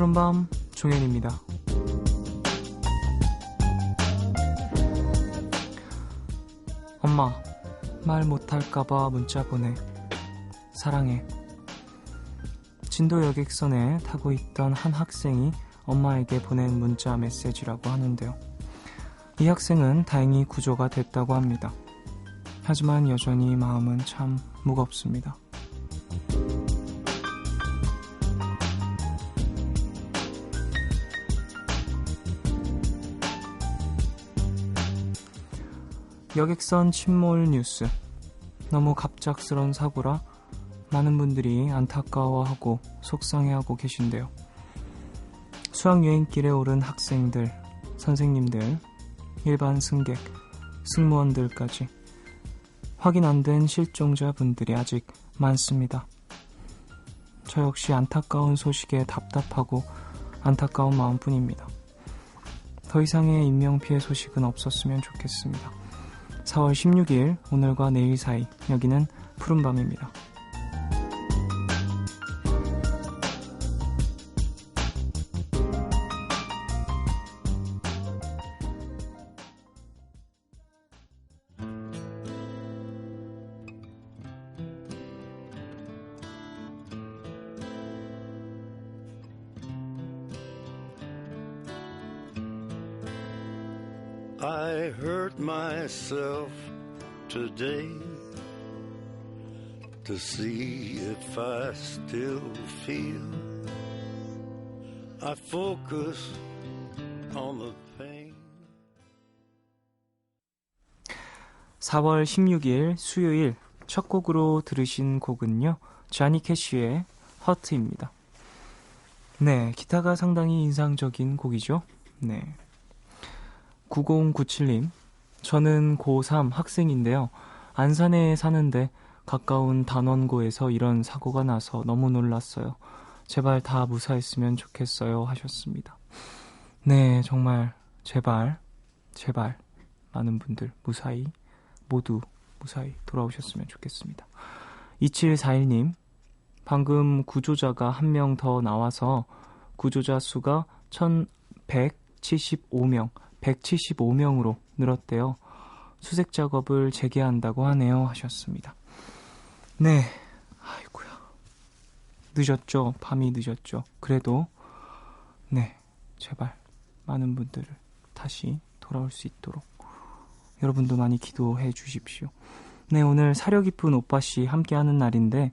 푸른밤 종현입니다. 엄마, 말 못할까봐 문자 보내. 사랑해. 진도 여객선에 타고 있던 한 학생이 엄마에게 보낸 문자 메시지라고 하는데요. 이 학생은 다행히 구조가 됐다고 합니다. 하지만 여전히 마음은 참 무겁습니다. 여객선 침몰 뉴스. 너무 갑작스러운 사고라 많은 분들이 안타까워하고 속상해하고 계신데요. 수학여행길에 오른 학생들, 선생님들, 일반 승객, 승무원들까지 확인 안 된 실종자분들이 아직 많습니다. 저 역시 안타까운 소식에 답답하고 안타까운 마음뿐입니다. 더 이상의 인명피해 소식은 없었으면 좋겠습니다. 4월 16일 오늘과 내일 사이, 여기는 푸른밤입니다. I hurt myself today to see if I still feel. I focus on the pain. 4월 16일 수요일 첫 곡으로 들으신 곡은요, 쟈니 캐시의 허트입니다. 네, 기타가 상당히 인상적인 곡이죠. 네. 9097님, 저는 고3 학생인데요. 안산에 사는데 가까운 단원고에서 이런 사고가 나서 너무 놀랐어요. 제발 다 무사했으면 좋겠어요 하셨습니다. 네, 정말 제발 많은 분들 무사히, 모두 무사히 돌아오셨으면 좋겠습니다. 2741님, 방금 구조자가 한 명 더 나와서 구조자 수가 175명으로 늘었대요. 수색 작업을 재개한다고 하네요 하셨습니다. 네, 아이고야, 늦었죠. 밤이 늦었죠. 그래도 네, 제발 많은 분들을 다시 돌아올 수 있도록 여러분도 많이 기도해 주십시오. 네, 오늘 사려 깊은 오빠씨 함께하는 날인데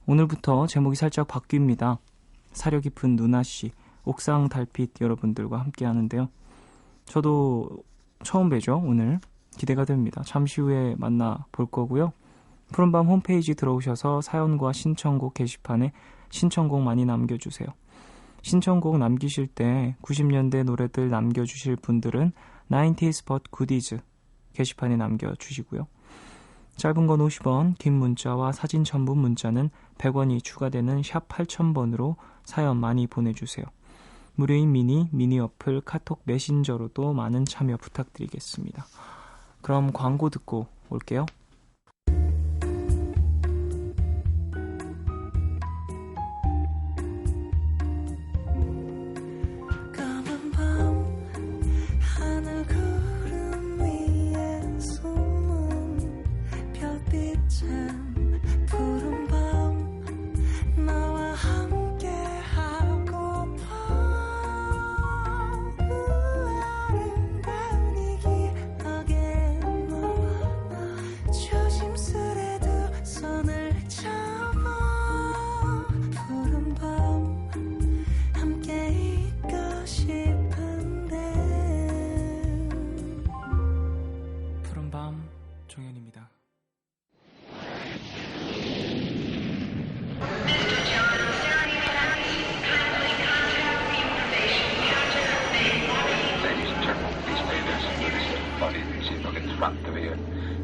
오늘부터 제목이 살짝 바뀝니다. 사려 깊은 누나씨, 옥상 달빛 여러분들과 함께하는데요. 저도 처음 뵈죠. 오늘 기대가 됩니다. 잠시 후에 만나볼 거고요. 푸른밤 홈페이지 들어오셔서 사연과 신청곡 게시판에 신청곡 많이 남겨주세요. 신청곡 남기실 때 90년대 노래들 남겨주실 분들은 90s but goodies 게시판에 남겨주시고요. 짧은 건 50원, 긴 문자와 사진 첨부 문자는 100원이 추가되는 샵 8000번으로 사연 많이 보내주세요. 무료인 미니 어플 카톡 메신저로도 많은 참여 부탁드리겠습니다. 그럼 광고 듣고 올게요. 종현입니다.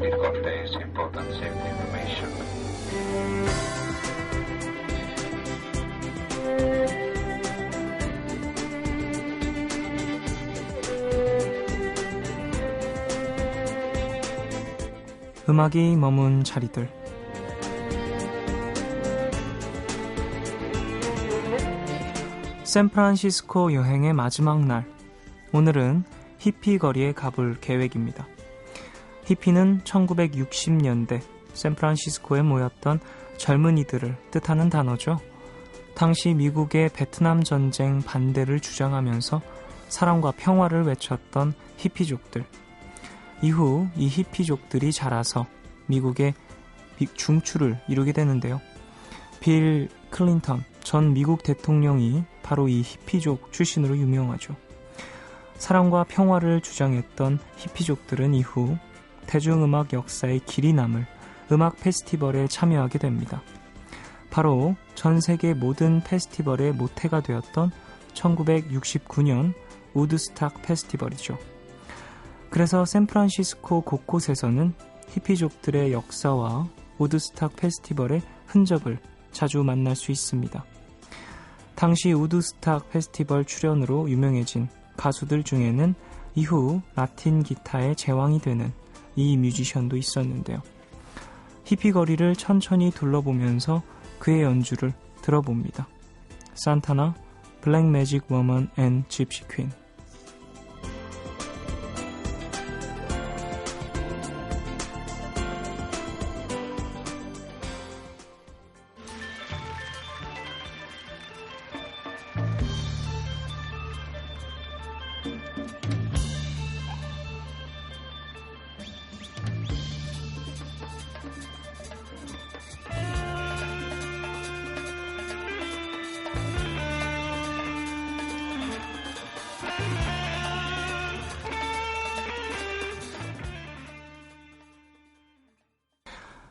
It contains important safety information. 음악이 머문 자리들. 샌프란시스코 여행의 마지막 날, 오늘은 히피 거리에 가볼 계획입니다. 히피는 1960년대 샌프란시스코에 모였던 젊은이들을 뜻하는 단어죠. 당시 미국의 베트남 전쟁 반대를 주장하면서 사랑과 평화를 외쳤던 히피족들. 이후 이 히피족들이 자라서 미국의 중추를 이루게 되는데요. 빌 클린턴 전 미국 대통령이 바로 이 히피족 출신으로 유명하죠. 사랑과 평화를 주장했던 히피족들은 이후 대중음악 역사의 길이 남을 음악 페스티벌에 참여하게 됩니다. 바로 전 세계 모든 페스티벌의 모태가 되었던 1969년 우드스탁 페스티벌이죠. 그래서 샌프란시스코 곳곳에서는 히피족들의 역사와 우드스탁 페스티벌의 흔적을 자주 만날 수 있습니다. 당시 우드스탁 페스티벌 출연으로 유명해진 가수들 중에는 이후 라틴 기타의 제왕이 되는 이 뮤지션도 있었는데요. 히피 거리를 천천히 둘러보면서 그의 연주를 들어봅니다. 산타나, 블랙 매직 워먼 앤 집시 퀸.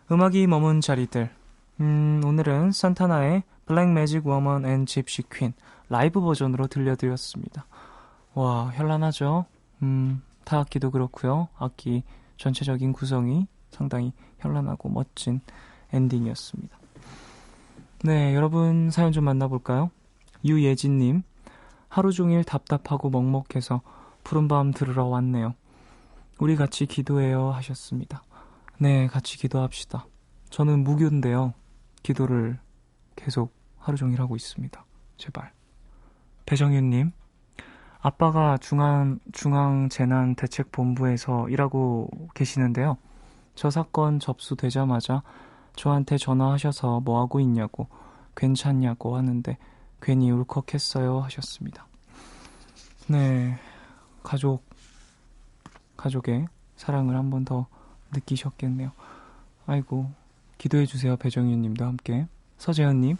음악이 머문 자리들. 오늘은 산타나의 블랙 매직 워먼 앤 집시 퀸 라이브 버전으로 들려드렸습니다. 와, 현란하죠? 타악기도 그렇고요. 악기 전체적인 구성이 상당히 현란하고 멋진 엔딩이었습니다. 네, 여러분 사연 좀 만나볼까요? 유예진님, 하루 종일 답답하고 먹먹해서 푸른밤 들으러 왔네요. 우리 같이 기도해요 하셨습니다. 네, 같이 기도합시다. 저는 무교인데요. 기도를 계속 하루 종일 하고 있습니다. 제발. 배정윤님, 아빠가 중앙재난대책본부에서 일하고 계시는데요. 저 사건 접수되자마자 저한테 전화하셔서 뭐하고 있냐고, 괜찮냐고 하는데 괜히 울컥했어요 하셨습니다. 네, 가족의 사랑을 한 번 더 느끼셨겠네요. 아이고, 기도해주세요. 배정윤님도 함께. 서재현님,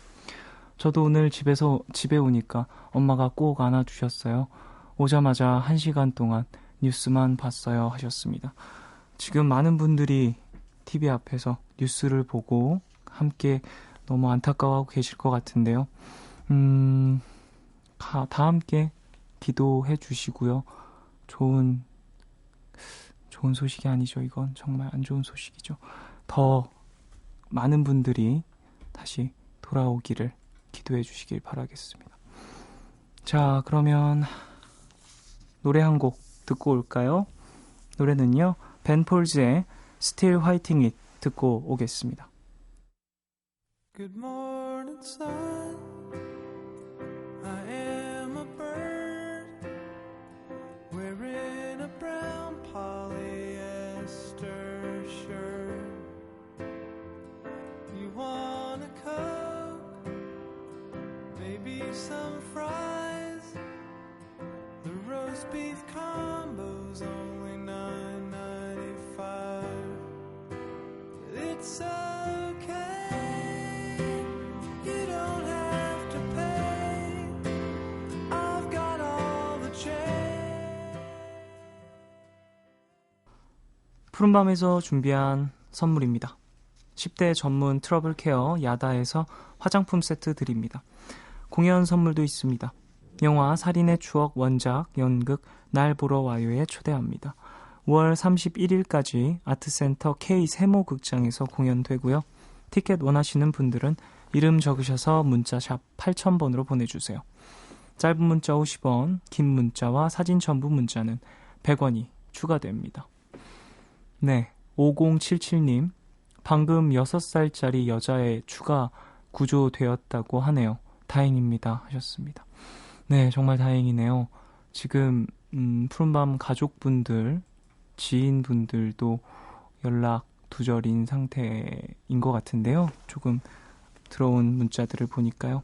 저도 오늘 집에 오니까 엄마가 꼭 안아주셨어요. 오자마자 1시간 동안 뉴스만 봤어요 하셨습니다. 지금 많은 분들이 TV 앞에서 뉴스를 보고 함께 너무 안타까워하고 계실 것 같은데요. 다 함께 기도해 주시고요. 좋은 소식이 아니죠. 이건 정말 안 좋은 소식이죠. 더 많은 분들이 다시 돌아오기를 기도해 주시길 바라겠습니다. 자, 그러면 노래 한 곡 듣고 올까요? 노래는요, 벤 폴즈의 Still Fighting It 듣고 오겠습니다. Good morning, sun. I am a bird wearing a brown polyester shirt. You want a Coke, maybe some fries. The roast beef combo's only $9.95. It's okay, you don't have to pay. I've got all the change. 푸른밤에서 준비한 선물입니다. 10대 전문 트러블 케어 야다에서 화장품 세트 드립니다. 공연 선물도 있습니다. 영화 살인의 추억 원작 연극 날 보러 와요에 초대합니다. 5월 31일까지 아트센터 K 세모극장에서 공연되고요. 티켓 원하시는 분들은 이름 적으셔서 문자샵 8000번으로 보내주세요. 짧은 문자 50원, 긴 문자와 사진 첨부 문자는 100원이 추가됩니다. 네, 5077님, 방금 6살짜리 여자애 추가 구조되었다고 하네요. 다행입니다 하셨습니다. 네, 정말 다행이네요. 지금 푸른밤 가족분들, 지인분들도 연락 두절인 상태인 것 같은데요. 조금 들어온 문자들을 보니까요.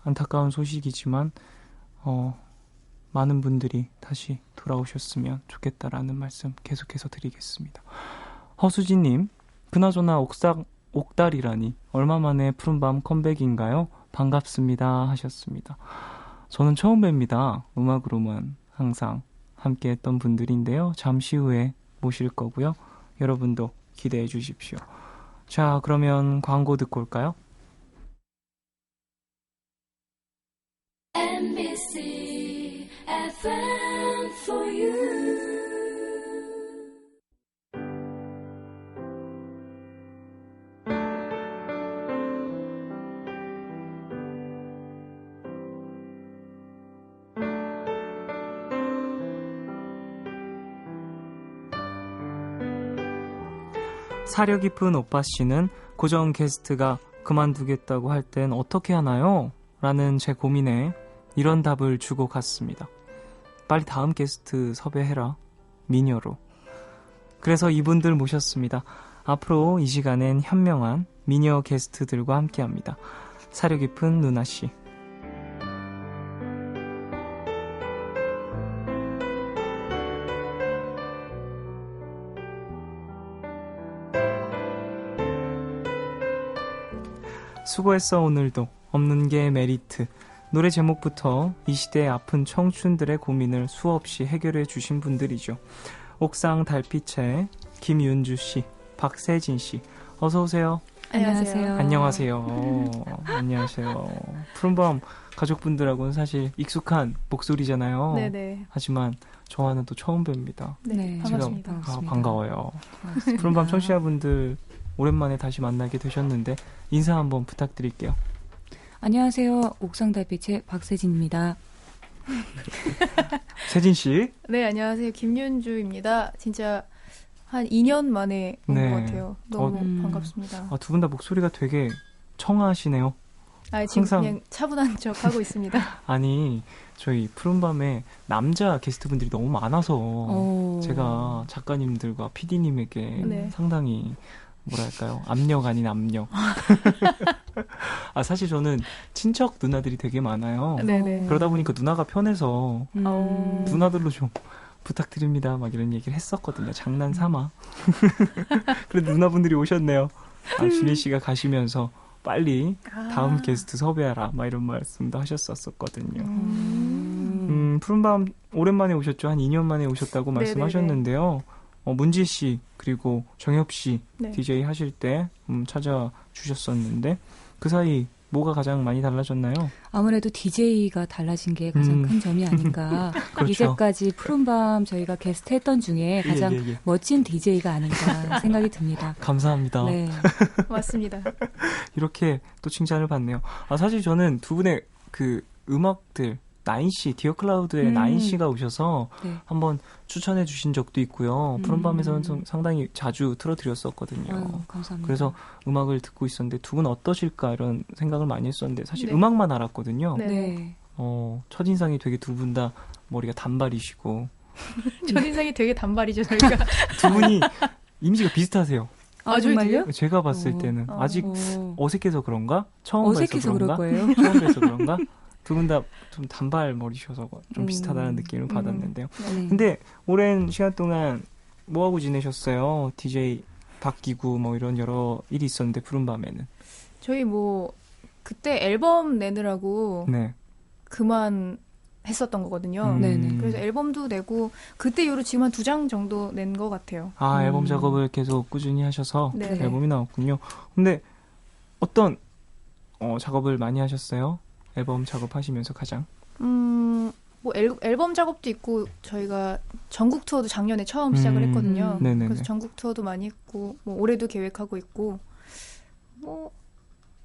안타까운 소식이지만 많은 분들이 다시 돌아오셨으면 좋겠다라는 말씀 계속해서 드리겠습니다. 허수진님, 그나저나 옥달이라니 얼마 만에 푸른밤 컴백인가요? 반갑습니다 하셨습니다. 저는 처음 뵙니다. 음악으로만 항상 함께했던 분들인데요. 잠시 후에 모실 거고요. 여러분도 기대해 주십시오. 자, 그러면 광고 듣고 올까요? MBC FM for you. 사려 깊은 오빠씨는 고정 게스트가 그만두겠다고 할 땐 어떻게 하나요? 라는 제 고민에 이런 답을 주고 갔습니다. 빨리 다음 게스트 섭외해라. 미녀로. 그래서 이분들 모셨습니다. 앞으로 이 시간엔 현명한 미녀 게스트들과 함께합니다. 사려 깊은 누나씨. 수고했어 오늘도. 없는 게 메리트. 노래 제목부터 이 시대의 아픈 청춘들의 고민을 수없이 해결해 주신 분들이죠. 옥상 달빛의 김윤주씨, 박세진씨, 어서오세요. 안녕하세요. 안녕하세요. 안녕하세요. 푸른밤 가족분들하고는 사실 익숙한 목소리잖아요. 네네. 하지만 저와는 또 처음 뵙니다. 네, 반갑습니다. 반가워요. 푸른밤 청취자분들 오랜만에 다시 만나게 되셨는데 인사 한번 부탁드릴게요. 안녕하세요. 옥상달빛의 박세진입니다. 세진씨. 네, 안녕하세요. 김윤주입니다. 진짜 한 2년 만에 온 것 같아요. 너무 반갑습니다. 두 분 다 목소리가 되게 청아하시네요. 지금 항상... 그냥 차분한 척 하고 있습니다. 아니, 저희 푸른밤에 남자 게스트분들이 너무 많아서 제가 작가님들과 PD님에게 네. 상당히 뭐랄까요? 압력 아닌 압력. 사실 저는 친척 누나들이 되게 많아요. 네네. 그러다 보니까 누나가 편해서 누나들로 좀 부탁드립니다. 막 이런 얘기를 했었거든요. 장난 삼아. 그래도 누나분들이 오셨네요. 준희 씨가 가시면서 빨리 다음 게스트 섭외하라. 막 이런 말씀도 하셨었거든요. 푸른밤 오랜만에 오셨죠? 한 2년 만에 오셨다고 말씀하셨는데요. 문지 씨 그리고 정엽 씨 네. DJ 하실 때 찾아주셨었는데 그 사이 뭐가 가장 많이 달라졌나요? 아무래도 DJ가 달라진 게 가장 큰 점이 아닌가. 그렇죠. 이제까지 푸른밤 저희가 게스트 했던 중에 가장 멋진 DJ가 아닌가 생각이 듭니다. 감사합니다. 네. 맞습니다. 이렇게 또 칭찬을 받네요. 사실 저는 두 분의 그 음악들 나인씨, 디어클라우드의 나인씨가 오셔서 한번 추천해 주신 적도 있고요. 푸른밤에서는 상당히 자주 틀어드렸었거든요. 감사합니다. 그래서 음악을 듣고 있었는데 두 분 어떠실까 이런 생각을 많이 했었는데 사실 음악만 알았거든요. 네. 첫인상이 되게 두 분 다 머리가 단발이시고 첫인상이 되게 단발이죠, 저희가. 두 분이 이미지가 비슷하세요. 정말요? 제가 봤을 때는 아직 어색해서 그런가? 처음 어색해서 뵈서 그런가? 그럴 거예요. 처음 뵈서 그런가? 두 분 다 좀 단발 머리셔서 좀 비슷하다는 느낌을 받았는데요. 근데 오랜 시간 동안 뭐하고 지내셨어요? DJ 바뀌고 뭐 이런 여러 일이 있었는데 푸른밤에는. 저희 그때 앨범 내느라고 그만 했었던 거거든요. 그래서 앨범도 내고 그때 이후로 지금 한 2장 정도 낸 것 같아요. 앨범 작업을 계속 꾸준히 하셔서 앨범이 나왔군요. 근데 어떤 작업을 많이 하셨어요? 앨범 작업하시면서 가장? 앨범 작업도 있고 저희가 전국 투어도 작년에 처음 시작을 했거든요. 그래서 전국 투어도 많이 했고 올해도 계획하고 있고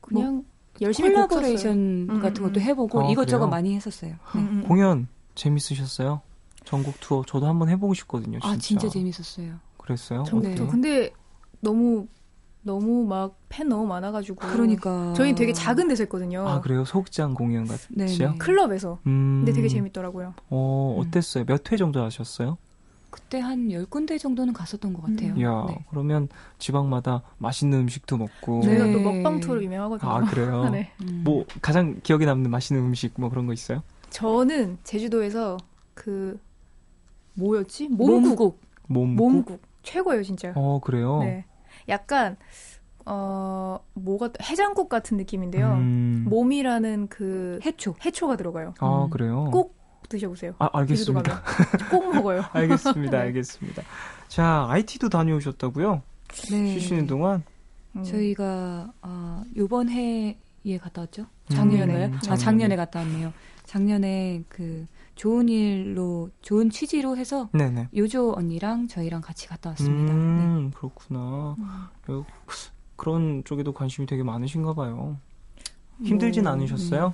그냥 열심히 콜라보레이션 같은 것도 해보고 이것저것 많이 했었어요. 공연 재밌으셨어요? 전국 투어 저도 한번 해보고 싶거든요. 진짜. 진짜 재밌었어요. 그랬어요? 전국 투어. 근데 너무 너무 막 팬 너무 많아가지고. 그러니까. 저희 되게 작은 데서 했거든요. 아, 그래요? 소극장 공연 같이요? 클럽에서. 근데 되게 재밌더라고요. 어땠어요? 몇 회 정도 하셨어요? 그때 한 10군데 정도는 갔었던 것 같아요. 이야, 네. 그러면 지방마다 맛있는 음식도 먹고. 저희가 또 먹방 투어로 유명하거든요. 아, 그래요? 네. 뭐 가장 기억에 남는 맛있는 음식 뭐 그런 거 있어요? 저는 제주도에서 뭐였지? 몸국. 몸국. 최고예요, 진짜. 그래요? 네. 약간 해장국 같은 느낌인데요. 몸이라는 해초가 들어가요. 아, 그래요? 꼭 드셔보세요. 아, 알겠습니다. 꼭 먹어요. 알겠습니다. 알겠습니다. 자, IT도 다녀오셨다고요? 네. 쉬시는 동안? 저희가 요번 해에 갔다 왔죠? 작년인가요? 작년에 갔다 왔네요. 작년에 좋은 취지로 해서 네네. 요조 언니랑 저희랑 같이 갔다 왔습니다. 네. 그렇구나. 그런 쪽에도 관심이 되게 많으신가 봐요. 힘들진 않으셨어요?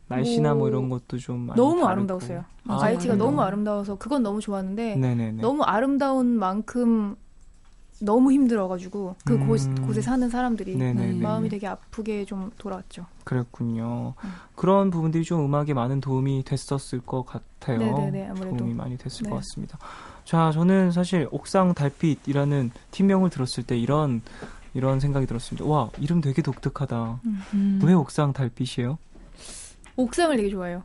날씨나 뭐 이런 것도 좀 많이 너무 다르고. 아름다웠어요. IT가 너무 아름다워서 그건 너무 좋았는데 네네네. 너무 아름다운 만큼 너무 힘들어가지고 곳에 사는 사람들이 마음이 되게 아프게 좀 돌아왔죠. 그랬군요. 그런 부분들이 좀 음악에 많은 도움이 됐었을 것 같아요. 네네네, 아무래도. 도움이 많이 됐을 것 같습니다. 자, 저는 사실 옥상 달빛이라는 팀명을 들었을 때 이런 생각이 들었습니다. 와, 이름 되게 독특하다. 왜 옥상 달빛이에요? 옥상을 되게 좋아해요.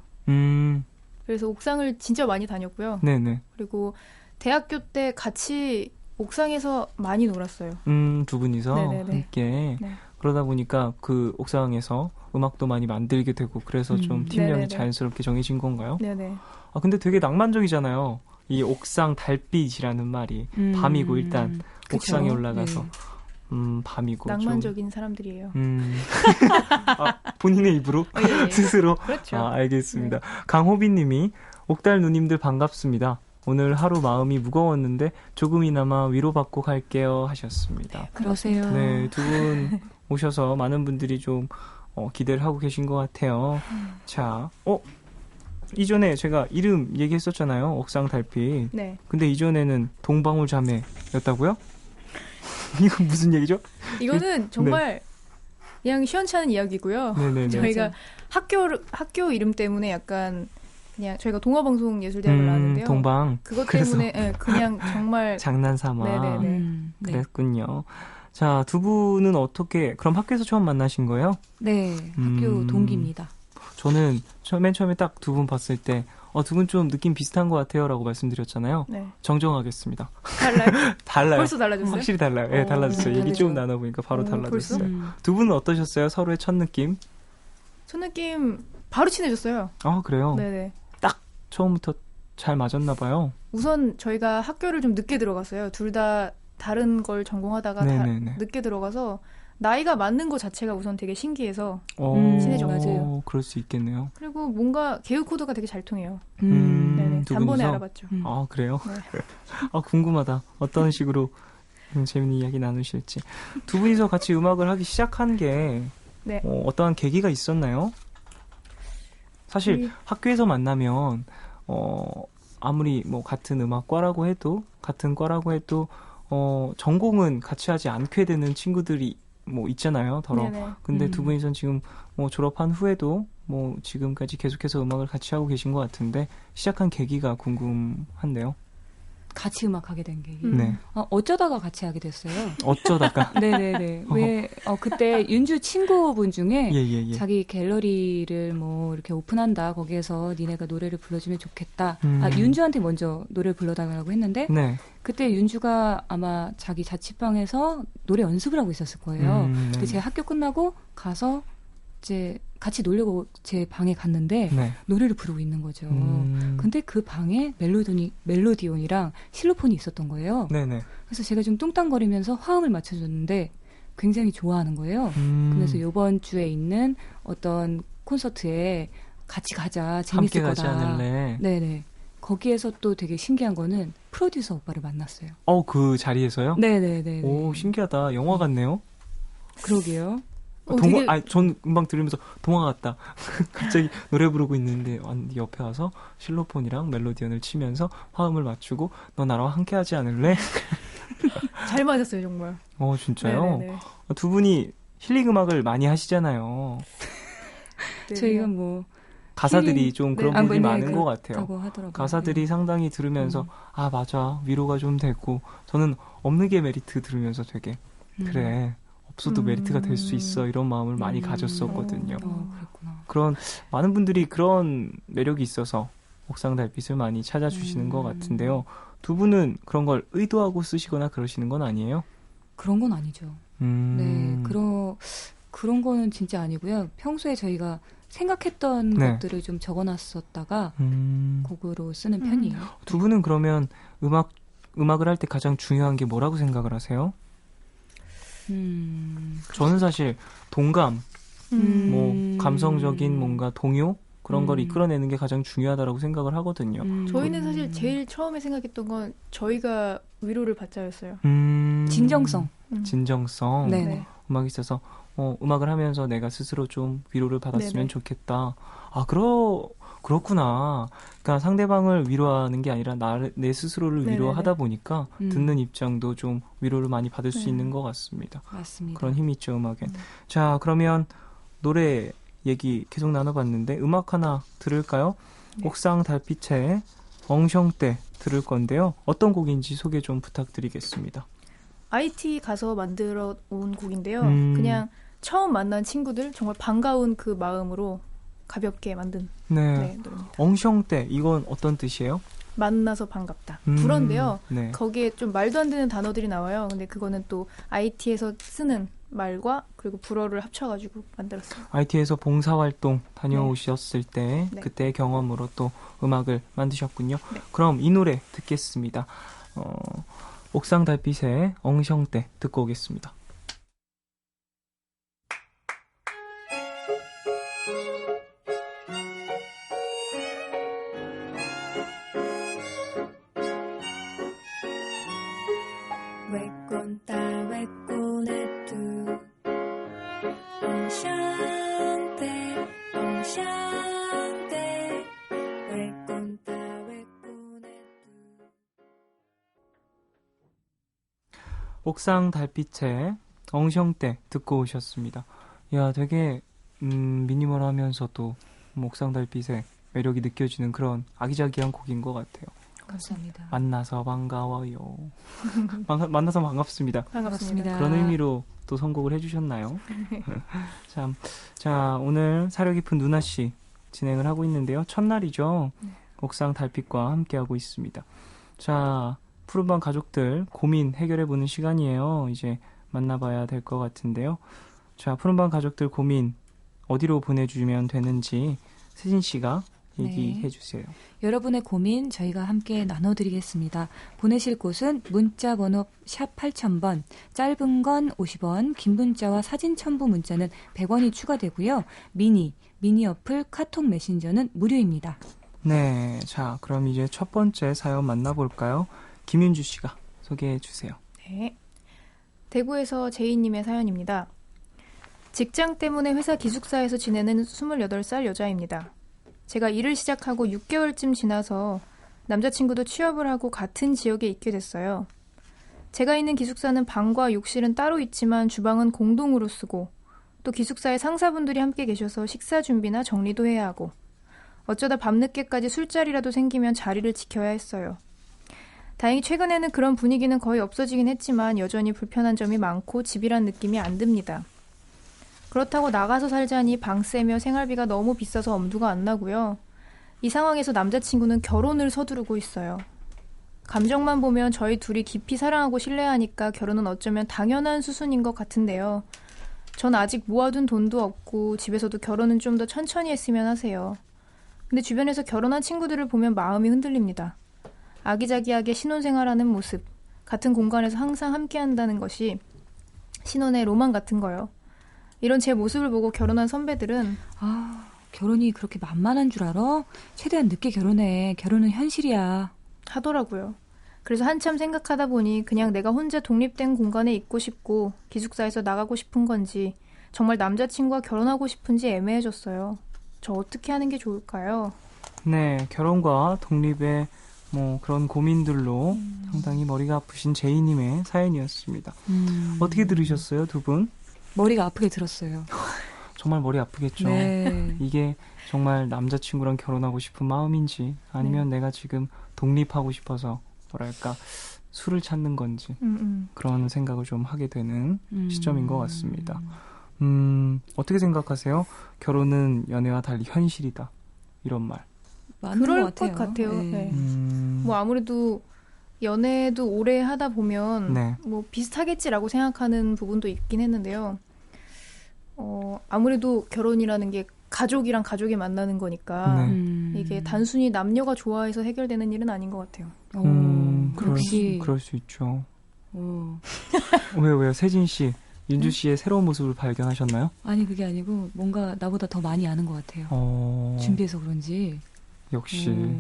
그래서 옥상을 진짜 많이 다녔고요. 네네. 그리고 대학교 때 같이 옥상에서 많이 놀았어요. 두 분이서 함께. 네. 그러다 보니까 그 옥상에서 음악도 많이 만들게 되고 그래서 좀 팀명이 자연스럽게 정해진 건가요? 네네. 아, 근데 되게 낭만적이잖아요. 이 옥상 달빛이라는 말이 밤이고 일단 옥상에 올라가서 밤이고 낭만적인 사람들이에요. 본인의 입으로 예. 스스로. 그렇죠. 알겠습니다. 네. 강호빈님이 옥달 누님들 반갑습니다. 오늘 하루 마음이 무거웠는데 조금이나마 위로받고 갈게요 하셨습니다. 그러세요. 네, 두 분 오셔서 많은 분들이 좀 기대를 하고 계신 것 같아요. 자, 이전에 제가 이름 얘기했었잖아요. 옥상 달빛. 네. 근데 이전에는 동방울 자매였다고요? 이건 무슨 얘기죠? 이거는 정말 그냥 시원찮은 이야기고요. 네네네. 저희가 학교 이름 때문에 약간 그냥 저희가 동아방송예술대학을 나왔는데요. 동방. 그것 때문에 그냥 정말 장난삼아. 네네네. 그랬군요. 자, 두 분은 어떻게 그럼 학교에서 처음 만나신 거예요? 네, 학교 동기입니다. 저는 맨 처음에 딱 두 분 봤을 때 두 분 좀 느낌 비슷한 것 같아요라고 말씀드렸잖아요. 네. 정정하겠습니다. 달라요? 달라요. 벌써 달라졌어요? 확실히 달라요. 네, 달라졌어요. 얘기 좀 나눠보니까 바로 달라졌어요. 두 분은 어떠셨어요? 서로의 첫 느낌? 첫 느낌 바로 친해졌어요. 아, 그래요? 네네. 딱 처음부터 잘 맞았나 봐요. 우선 저희가 학교를 좀 늦게 들어갔어요. 둘 다 다른 걸 전공하다가 늦게 들어가서 나이가 맞는 것 자체가 우선 되게 신기해서 친해졌고. 그럴 수 있겠네요. 그리고 뭔가 개그 코드가 되게 잘 통해요. 네네. 단번에 알아봤죠. 아, 그래요? 네. 궁금하다. 어떤 식으로 재밌는 이야기 나누실지. 두 분이서 같이 음악을 하기 시작한 게 어떠한 계기가 있었나요? 사실 학교에서 만나면 아무리 뭐 같은 음악과라고 해도 전공은 같이 하지 않게 되는 친구들이 뭐 있잖아요. 근데 두 분이선 지금 뭐 졸업한 후에도 뭐 지금까지 계속해서 음악을 같이 하고 계신 것 같은데 시작한 계기가 궁금한데요. 같이 음악하게 된 계기. 네. 어쩌다가 같이 하게 됐어요. 어쩌다가? 네네네. 그때 윤주 친구분 중에 예. 자기 갤러리를 뭐 이렇게 오픈한다. 거기에서 니네가 노래를 불러주면 좋겠다. 윤주한테 먼저 노래를 불러달라고 했는데 그때 윤주가 아마 자기 자취방에서 노래 연습을 하고 있었을 거예요. 근데 제가 학교 끝나고 가서 이제 같이 놀려고 제 방에 갔는데 노래를 부르고 있는 거죠. 근데 그 방에 멜로디온이랑 실로폰이 있었던 거예요. 네네. 그래서 제가 좀 뚱땅거리면서 화음을 맞춰줬는데 굉장히 좋아하는 거예요. 그래서 이번 주에 있는 어떤 콘서트에 같이 가자. 재밌을 함께 거다. 가지 않을래? 네네. 거기에서 또 되게 신기한 거는 프로듀서 오빠를 만났어요. 그 자리에서요? 네네네. 오, 신기하다. 영화 같네요. 그러게요. 전 음악 들으면서 동화 같다. 갑자기 노래 부르고 있는데 옆에 와서 실로폰이랑 멜로디언을 치면서 화음을 맞추고 너 나랑 함께 하지 않을래? 잘 맞았어요, 정말. 진짜요? 네네네. 두 분이 힐링 음악을 많이 하시잖아요. 저희가 뭐 가사들이 좀 그런 부분이 많은 것 같아요. 하더라고요. 가사들이 상당히 들으면서 맞아, 위로가 좀 되고, 저는 없는 게 메리트 들으면서 되게 그래, 없어도 메리트가 될 수 있어, 이런 마음을 많이 가졌었거든요. 그랬구나. 그런 많은 분들이 그런 매력이 있어서 옥상 달빛을 많이 찾아주시는 것 같은데요. 두 분은 그런 걸 의도하고 쓰시거나 그러시는 건 아니에요? 그런 건 아니죠. 네, 그런 거는 진짜 아니고요. 평소에 저희가 생각했던 것들을 좀 적어놨었다가 곡으로 쓰는 편이에요. 두 분은 그러면 음악을 할 때 가장 중요한 게 뭐라고 생각을 하세요? 저는 사실 동감, 뭐 감성적인 뭔가 동요 그런 걸 이끌어내는 게 가장 중요하다고 생각을 하거든요. 저희는 사실 제일 처음에 생각했던 건 저희가 위로를 받자였어요. 진정성. 네. 음악이 있어서 음악을 하면서 내가 스스로 좀 위로를 받았으면 네네. 좋겠다. 그렇구나. 그러니까 상대방을 위로하는 게 아니라 내 스스로를 네네네. 위로하다 보니까 듣는 입장도 좀 위로를 많이 받을 수 있는 것 같습니다. 맞습니다. 그런 힘이 있죠, 음악엔. 자, 그러면 노래 얘기 계속 나눠봤는데 음악 하나 들을까요? 네. 옥상 달빛의 엉성때 들을 건데요. 어떤 곡인지 소개 좀 부탁드리겠습니다. IT 가서 만들어 온 곡인데요. 그냥 처음 만난 친구들 정말 반가운 그 마음으로 가볍게 만든 노래입니다. 엉성때 이건 어떤 뜻이에요? 만나서 반갑다. 불어인데요. 네. 거기에 좀 말도 안 되는 단어들이 나와요. 근데 그거는 또 IT에서 쓰는 말과 그리고 불어를 합쳐가지고 만들었어요. IT에서 봉사활동 다녀오셨을 때 그때의 경험으로 또 음악을 만드셨군요. 네. 그럼 이 노래 듣겠습니다. 옥상 달빛의 엉성때 듣고 오겠습니다. 옥상 달빛의 엉성때 듣고 오셨습니다. 야, 되게 미니멀하면서도 옥상 달빛의 매력이 느껴지는 그런 아기자기한 곡인 것 같아요. 감사합니다. 만나서 반가워요. 만나서 반갑습니다. 반갑습니다. 그런 의미로 또 선곡을 해주셨나요? 자, 오늘 사려 깊은 누나 씨 진행을 하고 있는데요. 첫날이죠. 옥상 달빛과 함께하고 있습니다. 자, 푸른밤 가족들 고민 해결해보는 시간이에요. 이제 만나봐야 될 것 같은데요. 자, 푸른밤 가족들 고민 어디로 보내주면 되는지 세진 씨가 얘기해 주세요. 여러분의 고민 저희가 함께 나눠드리겠습니다. 보내실 곳은 문자번호 샵 8000번, 짧은 건 50원, 긴 문자와 사진 첨부 문자는 100원이 추가되고요. 미니 어플 카톡 메신저는 무료입니다. 네, 자, 그럼 이제 첫 번째 사연 만나볼까요? 김윤주 씨가 소개해 주세요. 네. 대구에서 제이님의 사연입니다. 직장 때문에 회사 기숙사에서 지내는 28살 여자입니다. 제가 일을 시작하고 6개월쯤 지나서 남자친구도 취업을 하고 같은 지역에 있게 됐어요. 제가 있는 기숙사는 방과 욕실은 따로 있지만 주방은 공동으로 쓰고 또 기숙사에 상사분들이 함께 계셔서 식사 준비나 정리도 해야 하고 어쩌다 밤늦게까지 술자리라도 생기면 자리를 지켜야 했어요. 다행히 최근에는 그런 분위기는 거의 없어지긴 했지만 여전히 불편한 점이 많고 집이란 느낌이 안 듭니다. 그렇다고 나가서 살자니 방세며 생활비가 너무 비싸서 엄두가 안 나고요. 이 상황에서 남자친구는 결혼을 서두르고 있어요. 감정만 보면 저희 둘이 깊이 사랑하고 신뢰하니까 결혼은 어쩌면 당연한 수순인 것 같은데요. 전 아직 모아둔 돈도 없고 집에서도 결혼은 좀 더 천천히 했으면 하세요. 근데 주변에서 결혼한 친구들을 보면 마음이 흔들립니다. 아기자기하게 신혼생활하는 모습, 같은 공간에서 항상 함께한다는 것이 신혼의 로망 같은 거요. 이런 제 모습을 보고 결혼한 선배들은 결혼이 그렇게 만만한 줄 알아? 최대한 늦게 결혼해. 결혼은 현실이야. 하더라고요. 그래서 한참 생각하다 보니 그냥 내가 혼자 독립된 공간에 있고 싶고 기숙사에서 나가고 싶은 건지 정말 남자친구와 결혼하고 싶은지 애매해졌어요. 저 어떻게 하는 게 좋을까요? 네, 결혼과 독립의 뭐 그런 고민들로 상당히 머리가 아프신 제이님의 사연이었습니다. 어떻게 들으셨어요, 두 분? 머리가 아프게 들었어요. 정말 머리 아프겠죠. 네. 이게 정말 남자친구랑 결혼하고 싶은 마음인지 아니면 내가 지금 독립하고 싶어서 뭐랄까 술을 찾는 건지 그런 생각을 좀 하게 되는 시점인 것 같습니다. 어떻게 생각하세요? 결혼은 연애와 달리 현실이다. 이런 말. 그럴 것 같아요. 네. 뭐 아무래도 연애도 오래 하다 보면 네. 뭐 비슷하겠지라고 생각하는 부분도 있긴 했는데요. 아무래도 결혼이라는 게 가족이랑 가족이 만나는 거니까 이게 단순히 남녀가 좋아해서 해결되는 일은 아닌 것 같아요. 그럴 수 있죠. 왜요? 세진 씨, 윤주 씨의 새로운 모습을 발견하셨나요? 아니 그게 아니고 뭔가 나보다 더 많이 아는 것 같아요. 준비해서 그런지. 역시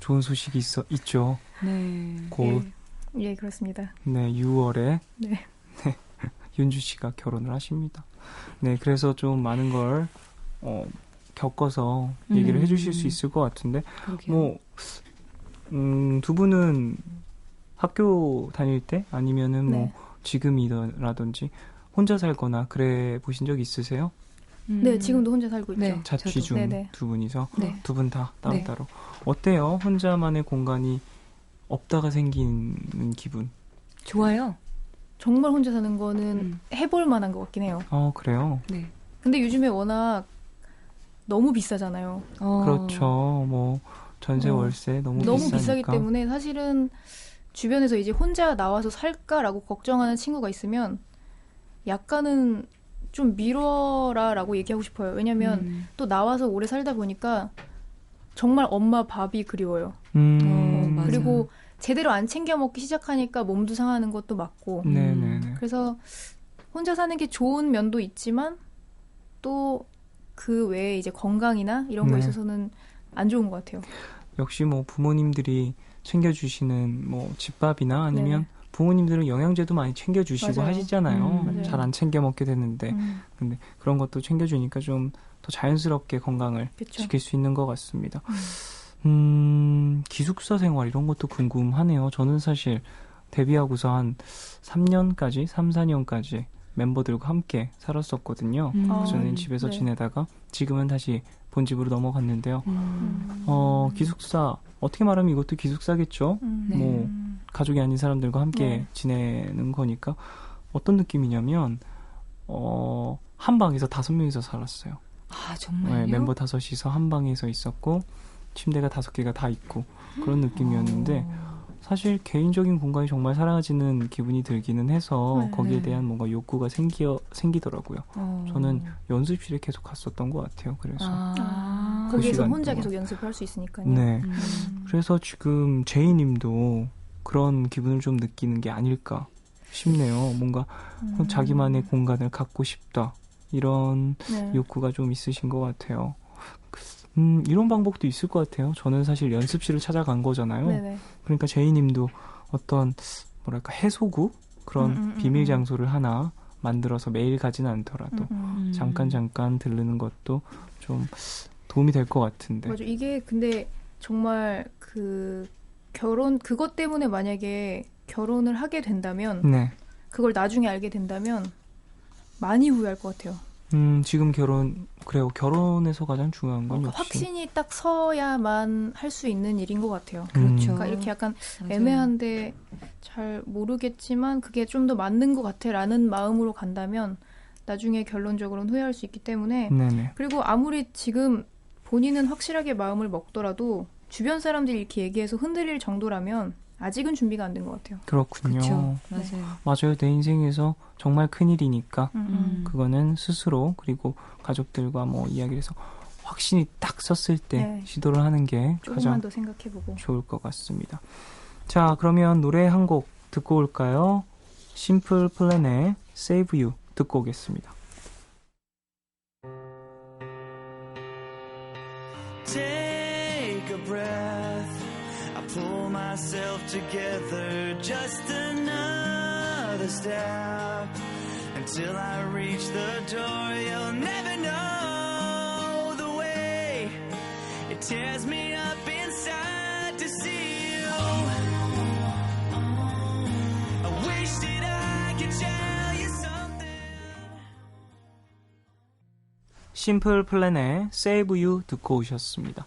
좋은 소식이 있죠. 네. 곧. 예, 그렇습니다. 네, 6월에 네. 윤주 씨가 결혼을 하십니다. 네, 그래서 좀 많은 걸 겪어서 얘기를 해주실 수 있을 것 같은데, 그러게요. 두 분은 학교 다닐 때 아니면은 뭐 지금이라든지 혼자 살거나 그래 보신 적 있으세요? 네, 지금도 혼자 살고 있죠. 네, 자취 중 두 분이서 두 분 다 따로따로. 어때요? 혼자만의 공간이 없다가 생기는 기분? 좋아요. 정말 혼자 사는 거는 해볼 만한 것 같긴 해요. 그래요? 네. 근데 요즘에 워낙 너무 비싸잖아요. 그렇죠. 뭐 전세 월세 너무 비싸기 때문에 사실은 주변에서 이제 혼자 나와서 살까라고 걱정하는 친구가 있으면 약간은 좀 미뤄라라고 얘기하고 싶어요. 왜냐면 또 나와서 오래 살다 보니까 정말 엄마 밥이 그리워요. 그리고 제대로 안 챙겨 먹기 시작하니까 몸도 상하는 것도 맞고. 그래서 혼자 사는 게 좋은 면도 있지만 또 그 외에 이제 건강이나 이런 거에 있어서는 안 좋은 것 같아요. 역시 뭐 부모님들이 챙겨주시는 뭐 집밥이나 아니면 부모님들은 영양제도 많이 챙겨주시고 하시잖아요. 잘 안 챙겨 먹게 되는데 근데 그런 것도 챙겨주니까 좀 더 자연스럽게 건강을 지킬 수 있는 것 같습니다. 기숙사 생활 이런 것도 궁금하네요. 저는 사실 데뷔하고서 한 3년까지 3, 4년까지 멤버들과 함께 살았었거든요. 그전엔 집에서 지내다가 지금은 다시 본집으로 넘어갔는데요. 기숙사 어떻게 말하면 이것도 기숙사겠죠. 뭐 가족이 아닌 사람들과 함께 지내는 거니까 어떤 느낌이냐면 한 방에서 5명이서 살았어요. 아 정말요? 네, 멤버 5이서 한 방에서 있었고 침대가 5개가 다 있고 그런 느낌이었는데 사실 개인적인 공간이 정말 사라지는 기분이 들기는 해서 거기에 대한 뭔가 욕구가 생기더라고요. 저는 연습실에 계속 갔었던 것 같아요. 그래서 그 거기에서 혼자 계속 연습을 할 수 있으니까요. 네. 그래서 지금 제이님도 그런 기분을 좀 느끼는 게 아닐까 싶네요. 뭔가 자기만의 공간을 갖고 싶다. 이런 욕구가 좀 있으신 것 같아요. 이런 방법도 있을 것 같아요. 저는 사실 연습실을 찾아간 거잖아요. 그러니까 제이님도 어떤 뭐랄까 해소구 그런 비밀 장소를 하나 만들어서 매일 가지는 않더라도 잠깐 들르는 것도 좀 도움이 될 것 같은데. 맞아. 이게 근데 정말 그것 때문에 만약에 결혼을 하게 된다면 그걸 나중에 알게 된다면 많이 후회할 것 같아요. 지금 결혼에서 가장 중요한 건 역시 확신이 딱 서야만 할 수 있는 일인 것 같아요. 그렇죠. 그러니까 이렇게 약간 애매한데 잘 모르겠지만 그게 좀 더 맞는 것 같아라는 마음으로 간다면 나중에 결론적으로는 후회할 수 있기 때문에 그리고 아무리 지금 본인은 확실하게 마음을 먹더라도 주변 사람들이 이렇게 얘기해서 흔들릴 정도라면 아직은 준비가 안 된 것 같아요. 그렇군요. 그렇죠. 맞아요. 내 인생에서 정말 큰일이니까 그거는 스스로 그리고 가족들과 뭐 이야기를 해서 확신이 딱 섰을 때 시도를 하는 게 가장 더 생각해보고 좋을 것 같습니다. 자, 그러면 노래 한 곡 듣고 올까요? 심플 플랜의 Save You 듣고 오겠습니다. Take a breath. I pull myself together. Just another step until I reach the door. You'll never know the way it tears me up inside to see you 심플 플랜의 Save You 듣고 오셨습니다.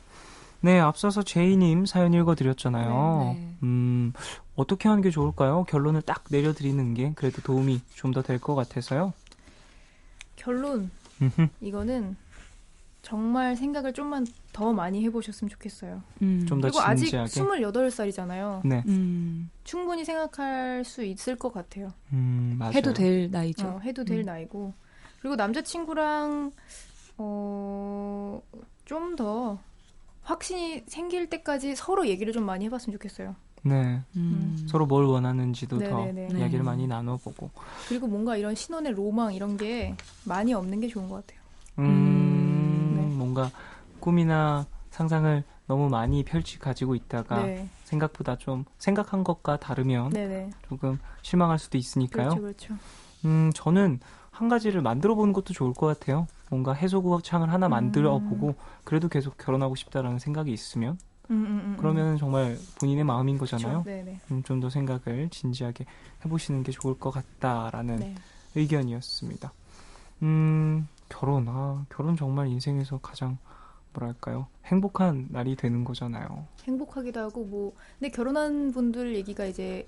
네, 앞서서 제이님 사연 읽어드렸잖아요. 네. 어떻게 하는 게 좋을까요? 결론을 딱 내려드리는 게 그래도 도움이 좀 더 될 것 같아서요. 결론. 이거는 정말 생각을 좀만 더 많이 해보셨으면 좋겠어요. 좀 더 그리고 아직 진지하게. 28살이잖아요. 네. 충분히 생각할 수 있을 것 같아요. 맞아요. 해도 될 나이죠. 해도 될 나이고. 그리고 남자친구랑 좀 더 확신이 생길 때까지 서로 얘기를 좀 많이 해봤으면 좋겠어요. 네. 서로 뭘 원하는지도 네네네. 더 이야기를 많이 나눠보고. 그리고 뭔가 이런 신혼의 로망 이런 게 많이 없는 게 좋은 것 같아요. 뭔가 꿈이나 상상을 너무 많이 가지고 있다가 네. 생각보다 좀 생각한 것과 다르면 네네. 조금 실망할 수도 있으니까요. 그렇죠. 저는 한 가지를 만들어 보는 것도 좋을 것 같아요. 뭔가 해소구창을 하나 만들어 보고 그래도 계속 결혼하고 싶다라는 생각이 있으면 그러면 정말 본인의 마음인 거잖아요. 좀 더 생각을 진지하게 해보시는 게 좋을 것 같다라는 의견이었습니다. 결혼 정말 인생에서 가장 뭐랄까요, 행복한 날이 되는 거잖아요. 행복하기도 하고 근데 결혼한 분들 얘기가 이제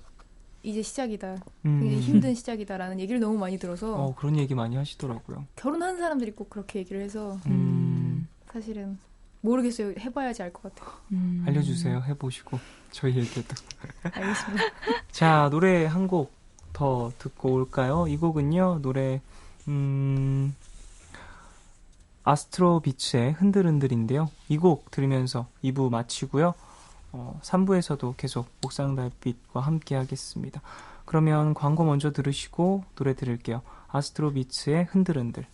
시작이다. 굉장히 힘든 시작이다라는 얘기를 너무 많이 들어서 그런 얘기 많이 하시더라고요. 결혼한 사람들이 꼭 그렇게 얘기를 해서 사실은 모르겠어요. 해봐야지 알 것 같아요. 알려주세요. 해보시고 저희에게도. 알겠습니다. 자, 노래 한 곡 더 듣고 올까요? 이 곡은요, 노래 아스트로 비츠의 흔들흔들인데요. 이 곡 들으면서 2부 마치고요. 3부에서도 계속 옥상 달빛과 함께 하겠습니다. 그러면 광고 먼저 들으시고 노래 들을게요. 아스트로 비츠의 흔들흔들.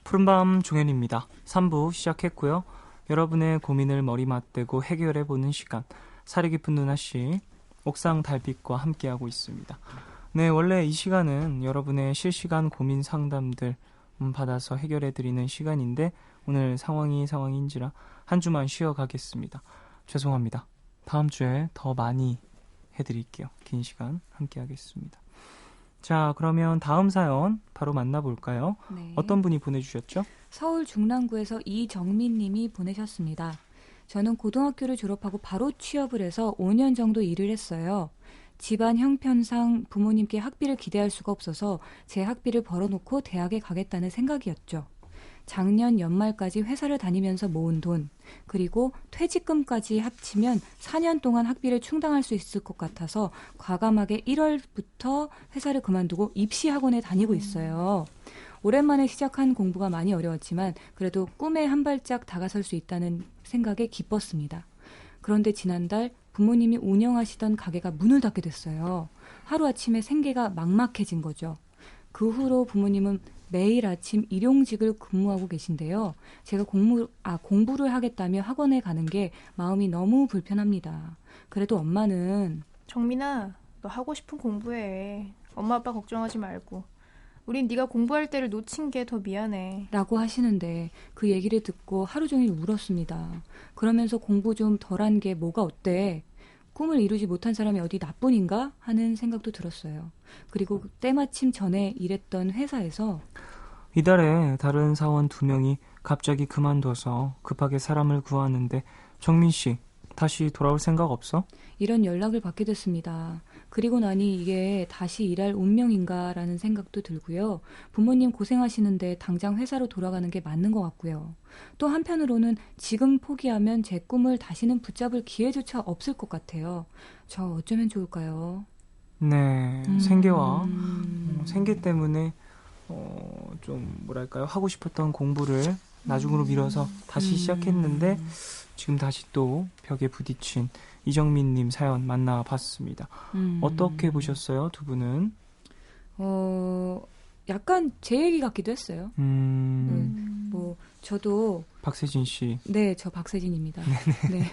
푸른밤 종현입니다. 3부 시작했고요. 여러분의 고민을 머리 맞대고 해결해보는 시간, 사리 깊은 누나씨 옥상 달빛과 함께하고 있습니다. 네, 원래 이 시간은 여러분의 실시간 고민 상담들 받아서 해결해드리는 시간인데 오늘 상황인지라 한 주만 쉬어가겠습니다. 죄송합니다. 다음 주에 더 많이 해드릴게요. 긴 시간 함께하겠습니다. 자, 그러면 다음 사연 바로 만나볼까요? 네. 어떤 분이 보내주셨죠? 서울 중랑구에서 이정민 님이 보내셨습니다. 저는 고등학교를 졸업하고 바로 취업을 해서 5년 정도 일을 했어요. 집안 형편상 부모님께 학비를 기대할 수가 없어서 제 학비를 벌어놓고 대학에 가겠다는 생각이었죠. 작년 연말까지 회사를 다니면서 모은 돈, 그리고 퇴직금까지 합치면 4년 동안 학비를 충당할 수 있을 것 같아서 과감하게 1월부터 회사를 그만두고 입시학원에 다니고 있어요. 오랜만에 시작한 공부가 많이 어려웠지만 그래도 꿈에 한 발짝 다가설 수 있다는 생각에 기뻤습니다. 그런데 지난달 부모님이 운영하시던 가게가 문을 닫게 됐어요. 하루아침에 생계가 막막해진 거죠. 그 후로 부모님은 매일 아침 일용직을 근무하고 계신데요. 제가 공부를 하겠다며 학원에 가는 게 마음이 너무 불편합니다. 그래도 엄마는 정민아, 너 하고 싶은 공부해. 엄마 아빠 걱정하지 말고. 우린 네가 공부할 때를 놓친 게 더 미안해. 라고 하시는데 그 얘기를 듣고 하루 종일 울었습니다. 그러면서 공부 좀 덜한 게 뭐가 어때? 꿈을 이루지 못한 사람이 어디 나뿐인가? 하는 생각도 들었어요. 그리고 때마침 전에 일했던 회사에서 이달에 다른 사원 2명이 갑자기 그만둬서 급하게 사람을 구하는데 정민 씨, 다시 돌아올 생각 없어? 이런 연락을 받게 됐습니다. 그리고 나니 이게 다시 일할 운명인가라는 생각도 들고요. 부모님 고생하시는데 당장 회사로 돌아가는 게 맞는 것 같고요. 또 한편으로는 지금 포기하면 제 꿈을 다시는 붙잡을 기회조차 없을 것 같아요. 저 어쩌면 좋을까요? 네, 생계와 생계 때문에 좀 뭐랄까요, 하고 싶었던 공부를 나중으로 미뤄서 다시 시작했는데 지금 다시 또 벽에 부딪힌 이정민님 사연 만나봤습니다. 어떻게 보셨어요, 두 분은? 약간 제 얘기 같기도 했어요. 뭐 저도 박세진 씨. 네, 저 박세진입니다. 네.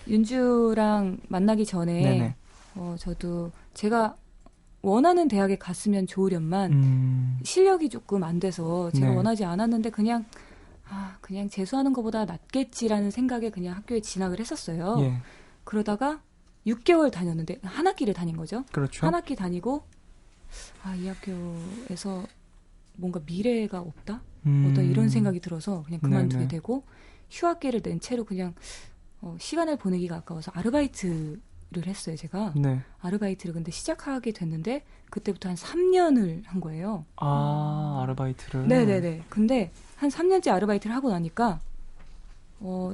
윤주랑 만나기 전에 네네. 저도 제가 원하는 대학에 갔으면 좋으련만 실력이 조금 안 돼서 제가 네. 원하지 않았는데 그냥 재수하는 것보다 낫겠지라는 생각에 그냥 학교에 진학을 했었어요. 예. 그러다가 6개월 다녔는데 한 학기를 다닌 거죠. 그렇죠. 한 학기 다니고 이 학교에서 뭔가 미래가 없다? 어떤 이런 생각이 들어서 그냥 그만두게 네네. 되고 휴학기를 낸 채로 그냥 시간을 보내기가 아까워서 아르바이트를 했어요, 제가. 네. 아르바이트를 근데 시작하게 됐는데 그때부터 한 3년을 한 거예요. 아르바이트를. 네네네. 근데 한 3년째 아르바이트를 하고 나니까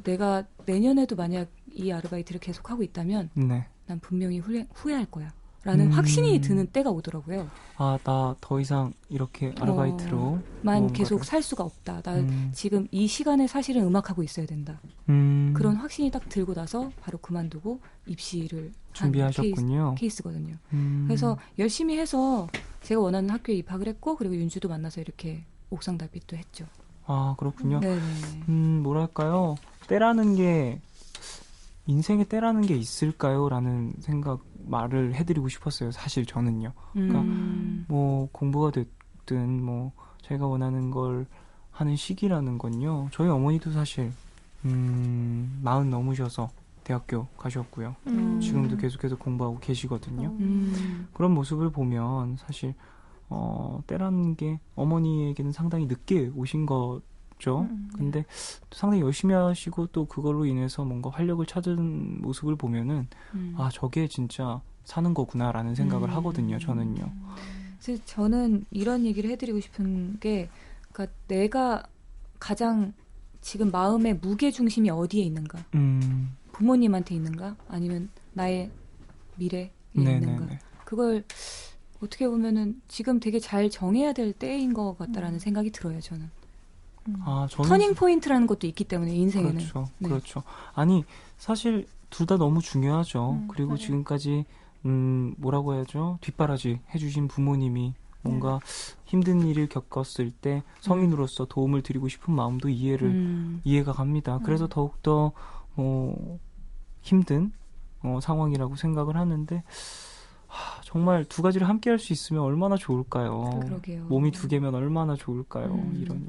내가 내년에도 만약 이 아르바이트를 계속하고 있다면 네. 난 분명히 후회할 거야. 라는 확신이 드는 때가 오더라고요. 나 더 이상 이렇게 아르바이트로 만 계속 살 수가 없다. 나 지금 이 시간에 사실은 음악하고 있어야 된다. 그런 확신이 딱 들고 나서 바로 그만두고 입시를 준비하셨군요. 한 케이스거든요. 그래서 열심히 해서 제가 원하는 학교에 입학을 했고 그리고 윤주도 만나서 이렇게 옥상 달빛도 했죠. 그렇군요. 네네. 뭐랄까요. 때라는 게 인생에 때라는 게 있을까요? 라는 말을 해드리고 싶었어요. 사실 저는요. 그러니까 뭐 공부가 됐든 뭐 자기가 원하는 걸 하는 시기라는 건요. 저희 어머니도 사실 40 넘으셔서 대학교 가셨고요. 지금도 계속해서 공부하고 계시거든요. 그런 모습을 보면 사실 때라는 게 어머니에게는 상당히 늦게 오신 거죠. 근데 상당히 열심히 하시고 또 그걸로 인해서 뭔가 활력을 찾은 모습을 보면은 저게 진짜 사는 거구나라는 생각을 하거든요. 저는요. 그래서 저는 이런 얘기를 해드리고 싶은 게 그러니까 내가 가장 지금 마음의 무게 중심이 어디에 있는가? 부모님한테 있는가? 아니면 나의 미래에 있는가? 그걸 어떻게 보면은 지금 되게 잘 정해야 될 때인 것 같다라는 생각이 들어요. 저는. 터닝 포인트라는 것도 있기 때문에 인생에는. 그렇죠. 네. 그렇죠. 아니 사실 둘 다 너무 중요하죠. 그리고 맞아요. 지금까지 뭐라고 해야죠? 뒷바라지 해주신 부모님이 뭔가 힘든 일을 겪었을 때 성인으로서 도움을 드리고 싶은 마음도 이해가 갑니다. 그래서 더욱더 힘든 상황이라고 생각을 하는데 정말 두 가지를 함께 할 수 있으면 얼마나 좋을까요? 그러게요. 몸이 두 개면 얼마나 좋을까요? 이런.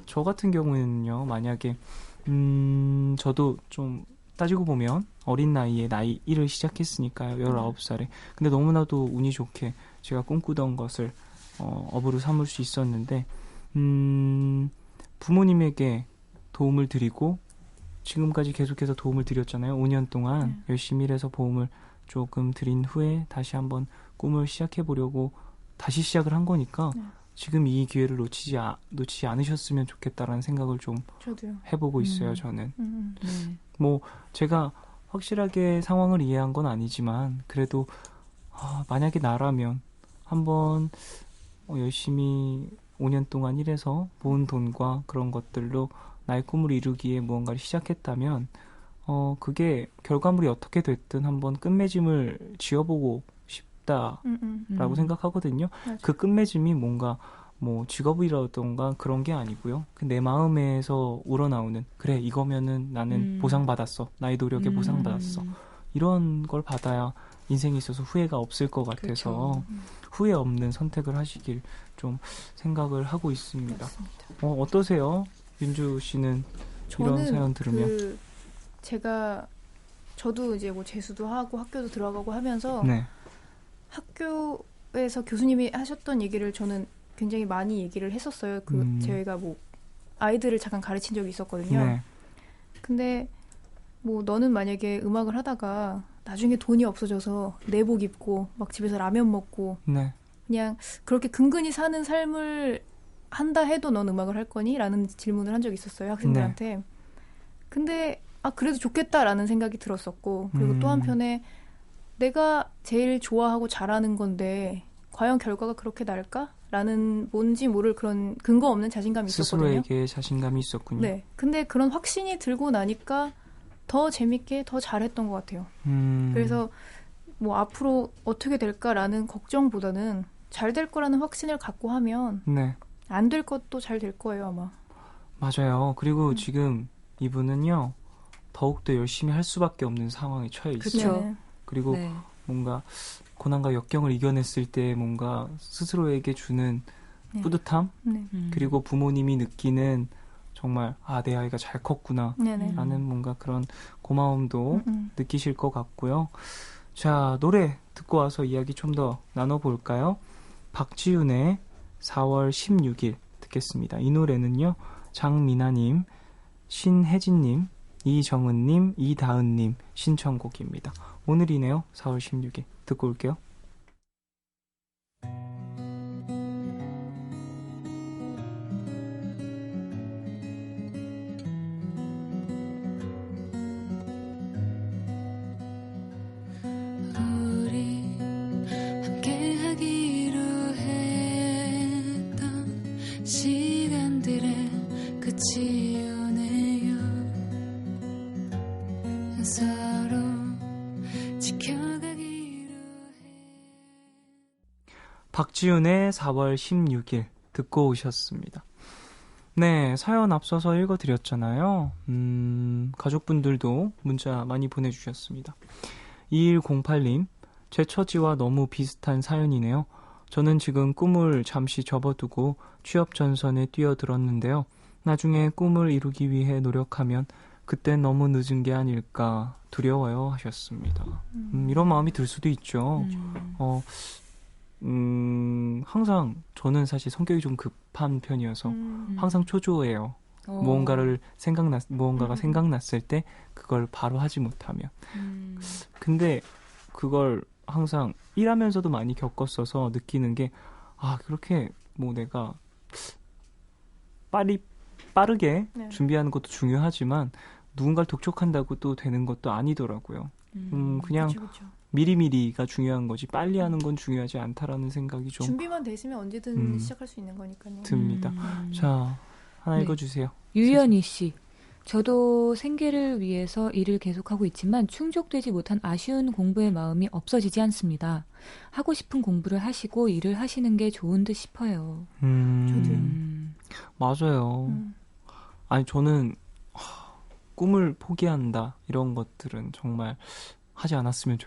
저 같은 경우에는요, 만약에 저도 좀 따지고 보면 어린 나이에 나이 일을 시작했으니까요. 19살에. 근데 너무나도 운이 좋게 제가 꿈꾸던 것을 업으로 삼을 수 있었는데 부모님에게 도움을 드리고 지금까지 계속해서 도움을 드렸잖아요. 5년 동안 열심히 일해서 도움을 조금 드린 후에 다시 한번 꿈을 시작해보려고 다시 시작을 한 거니까 지금 이 기회를 놓치지 않으셨으면 좋겠다라는 생각을 좀 저도요. 해보고 있어요. 저는. 네. 뭐 제가 확실하게 상황을 이해한 건 아니지만 그래도 만약에 나라면 한번 열심히 5년 동안 일해서 모은 돈과 그런 것들로 나의 꿈을 이루기에 무언가를 시작했다면 그게 결과물이 어떻게 됐든 한번 끝맺음을 지어보고 싶다라고 생각하거든요. 맞아. 그 끝맺음이 뭔가 뭐 직업이라던가 그런 게 아니고요. 내 마음에서 우러나오는 그래 이거면은 나는 보상받았어. 나의 노력에 보상받았어. 이런 걸 받아야 인생에 있어서 후회가 없을 것 같아서 그렇죠. 후회 없는 선택을 하시길 좀 생각을 하고 있습니다. 맞습니다. 어떠세요? 윤주 씨는 이런 사연 들으면? 저도 이제 뭐 재수도 하고 학교도 들어가고 하면서 네. 학교에서 교수님이 하셨던 얘기를 저는 굉장히 많이 얘기를 했었어요. 저희가 뭐 아이들을 잠깐 가르친 적이 있었거든요. 네. 근데 뭐 너는 만약에 음악을 하다가 나중에 돈이 없어져서 내복 입고 막 집에서 라면 먹고 네. 그냥 그렇게 근근히 사는 삶을 한다 해도 넌 음악을 할 거니? 라는 질문을 한 적이 있었어요. 학생들한테. 네. 근데 그래도 좋겠다라는 생각이 들었었고 그리고 또 한편에 내가 제일 좋아하고 잘하는 건데 과연 결과가 그렇게 날까? 라는 뭔지 모를 그런 근거 없는 자신감이 있었거든요. 스스로에게 자신감이 있었군요. 네. 근데 그런 확신이 들고 나니까 더 재밌게 더 잘했던 것 같아요. 그래서 뭐 앞으로 어떻게 될까라는 걱정보다는 잘 될 거라는 확신을 갖고 하면 네. 안 될 것도 잘 될 거예요, 아마. 맞아요. 그리고 지금 이분은요. 더욱더 열심히 할 수밖에 없는 상황에 처해 있어요. 그쵸. 그리고 네. 뭔가 고난과 역경을 이겨냈을 때 뭔가 스스로에게 주는 네. 뿌듯함 네. 그리고 부모님이 느끼는 정말 내 아이가 잘 컸구나 네네. 라는 뭔가 그런 고마움도 느끼실 것 같고요. 자, 노래 듣고 와서 이야기 좀 더 나눠볼까요? 박지윤의 4월 16일 듣겠습니다. 이 노래는요. 장미나님, 신혜진님, 이정은님, 이다은님 신청곡입니다. 오늘이네요. 4월 16일 듣고 올게요. 우리 함께 하기로 했던 시간들의 끝이 오네요. 서로 지켜가기로 박지윤의 4월 16일 듣고 오셨습니다. 네, 사연 앞서서 읽어드렸잖아요. 가족분들도 문자 많이 보내주셨습니다. 2108님, 제 처지와 너무 비슷한 사연이네요. 저는 지금 꿈을 잠시 접어두고 취업 전선에 뛰어들었는데요. 나중에 꿈을 이루기 위해 노력하면 그땐 너무 늦은 게 아닐까 두려워요 하셨습니다. 이런 마음이 들 수도 있죠. 항상 저는 사실 성격이 좀 급한 편이어서 항상 초조해요. 무언가가 생각났을 때 그걸 바로 하지 못하면. 근데 그걸 항상 일하면서도 많이 겪었어서 느끼는 게 그렇게 뭐 내가 빠르게 네. 준비하는 것도 중요하지만 누군가를 독촉한다고 또 되는 것도 아니더라고요. 그냥 그쵸. 미리미리가 중요한 거지 빨리 하는 건 중요하지 않다라는 생각이 좀 준비만 되시면 언제든 시작할 수 있는 거니까요. 듭니다. 자, 하나 네. 읽어주세요. 유연희 씨. 저도 생계를 위해서 일을 계속하고 있지만 충족되지 못한 아쉬운 공부의 마음이 없어지지 않습니다. 하고 싶은 공부를 하시고 일을 하시는 게 좋은 듯 싶어요. 맞아요. 아니 저는 꿈을 포기한다 이런 것들은 정말 하지 않았으면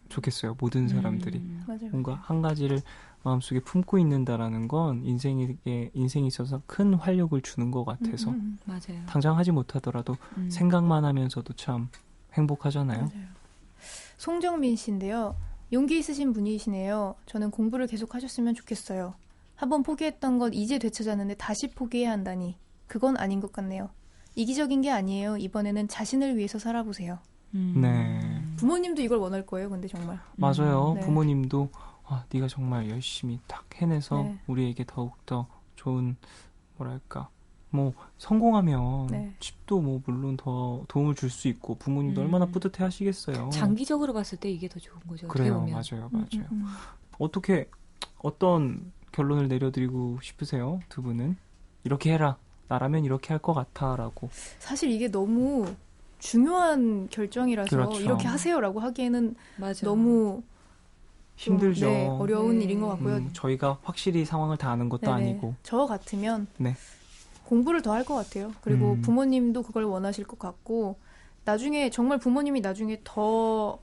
좋겠어요. 모든 사람들이 맞아요. 뭔가 한 가지를 마음속에 품고 있는다라는 건 인생에 있어서 큰 활력을 주는 것 같아서 맞아요. 당장 하지 못하더라도 생각만 하면서도 참 행복하잖아요. 맞아요. 송정민 씨인데요. 용기 있으신 분이시네요. 저는 공부를 계속 하셨으면 좋겠어요. 한번 포기했던 것 이제 되찾았는데 다시 포기해야 한다니 그건 아닌 것 같네요. 이기적인 게 아니에요. 이번에는 자신을 위해서 살아보세요. 네. 부모님도 이걸 원할 거예요. 근데 정말. 맞아요. 네. 부모님도 네가 정말 열심히 딱 해내서 네. 우리에게 더욱더 좋은 뭐랄까 뭐 성공하면 네. 집도 뭐 물론 더 도움을 줄 수 있고 부모님도 얼마나 뿌듯해 하시겠어요. 장기적으로 봤을 때 이게 더 좋은 거죠. 어떻게 그래요. 보면. 맞아요. 어떤 결론을 내려드리고 싶으세요? 두 분은 이렇게 해라. 나라면 이렇게 할 것 같아라고. 사실 이게 너무 중요한 결정이라서 그렇죠. 이렇게 하세요라고 하기에는 맞아요. 너무 힘들죠. 네, 어려운 네. 일인 것 같고요. 저희가 확실히 상황을 다 아는 것도 네네. 아니고. 저 같으면 네. 공부를 더 할 것 같아요. 그리고 음. 부모님도 그걸 원하실 것 같고 나중에 정말 부모님이 나중에 더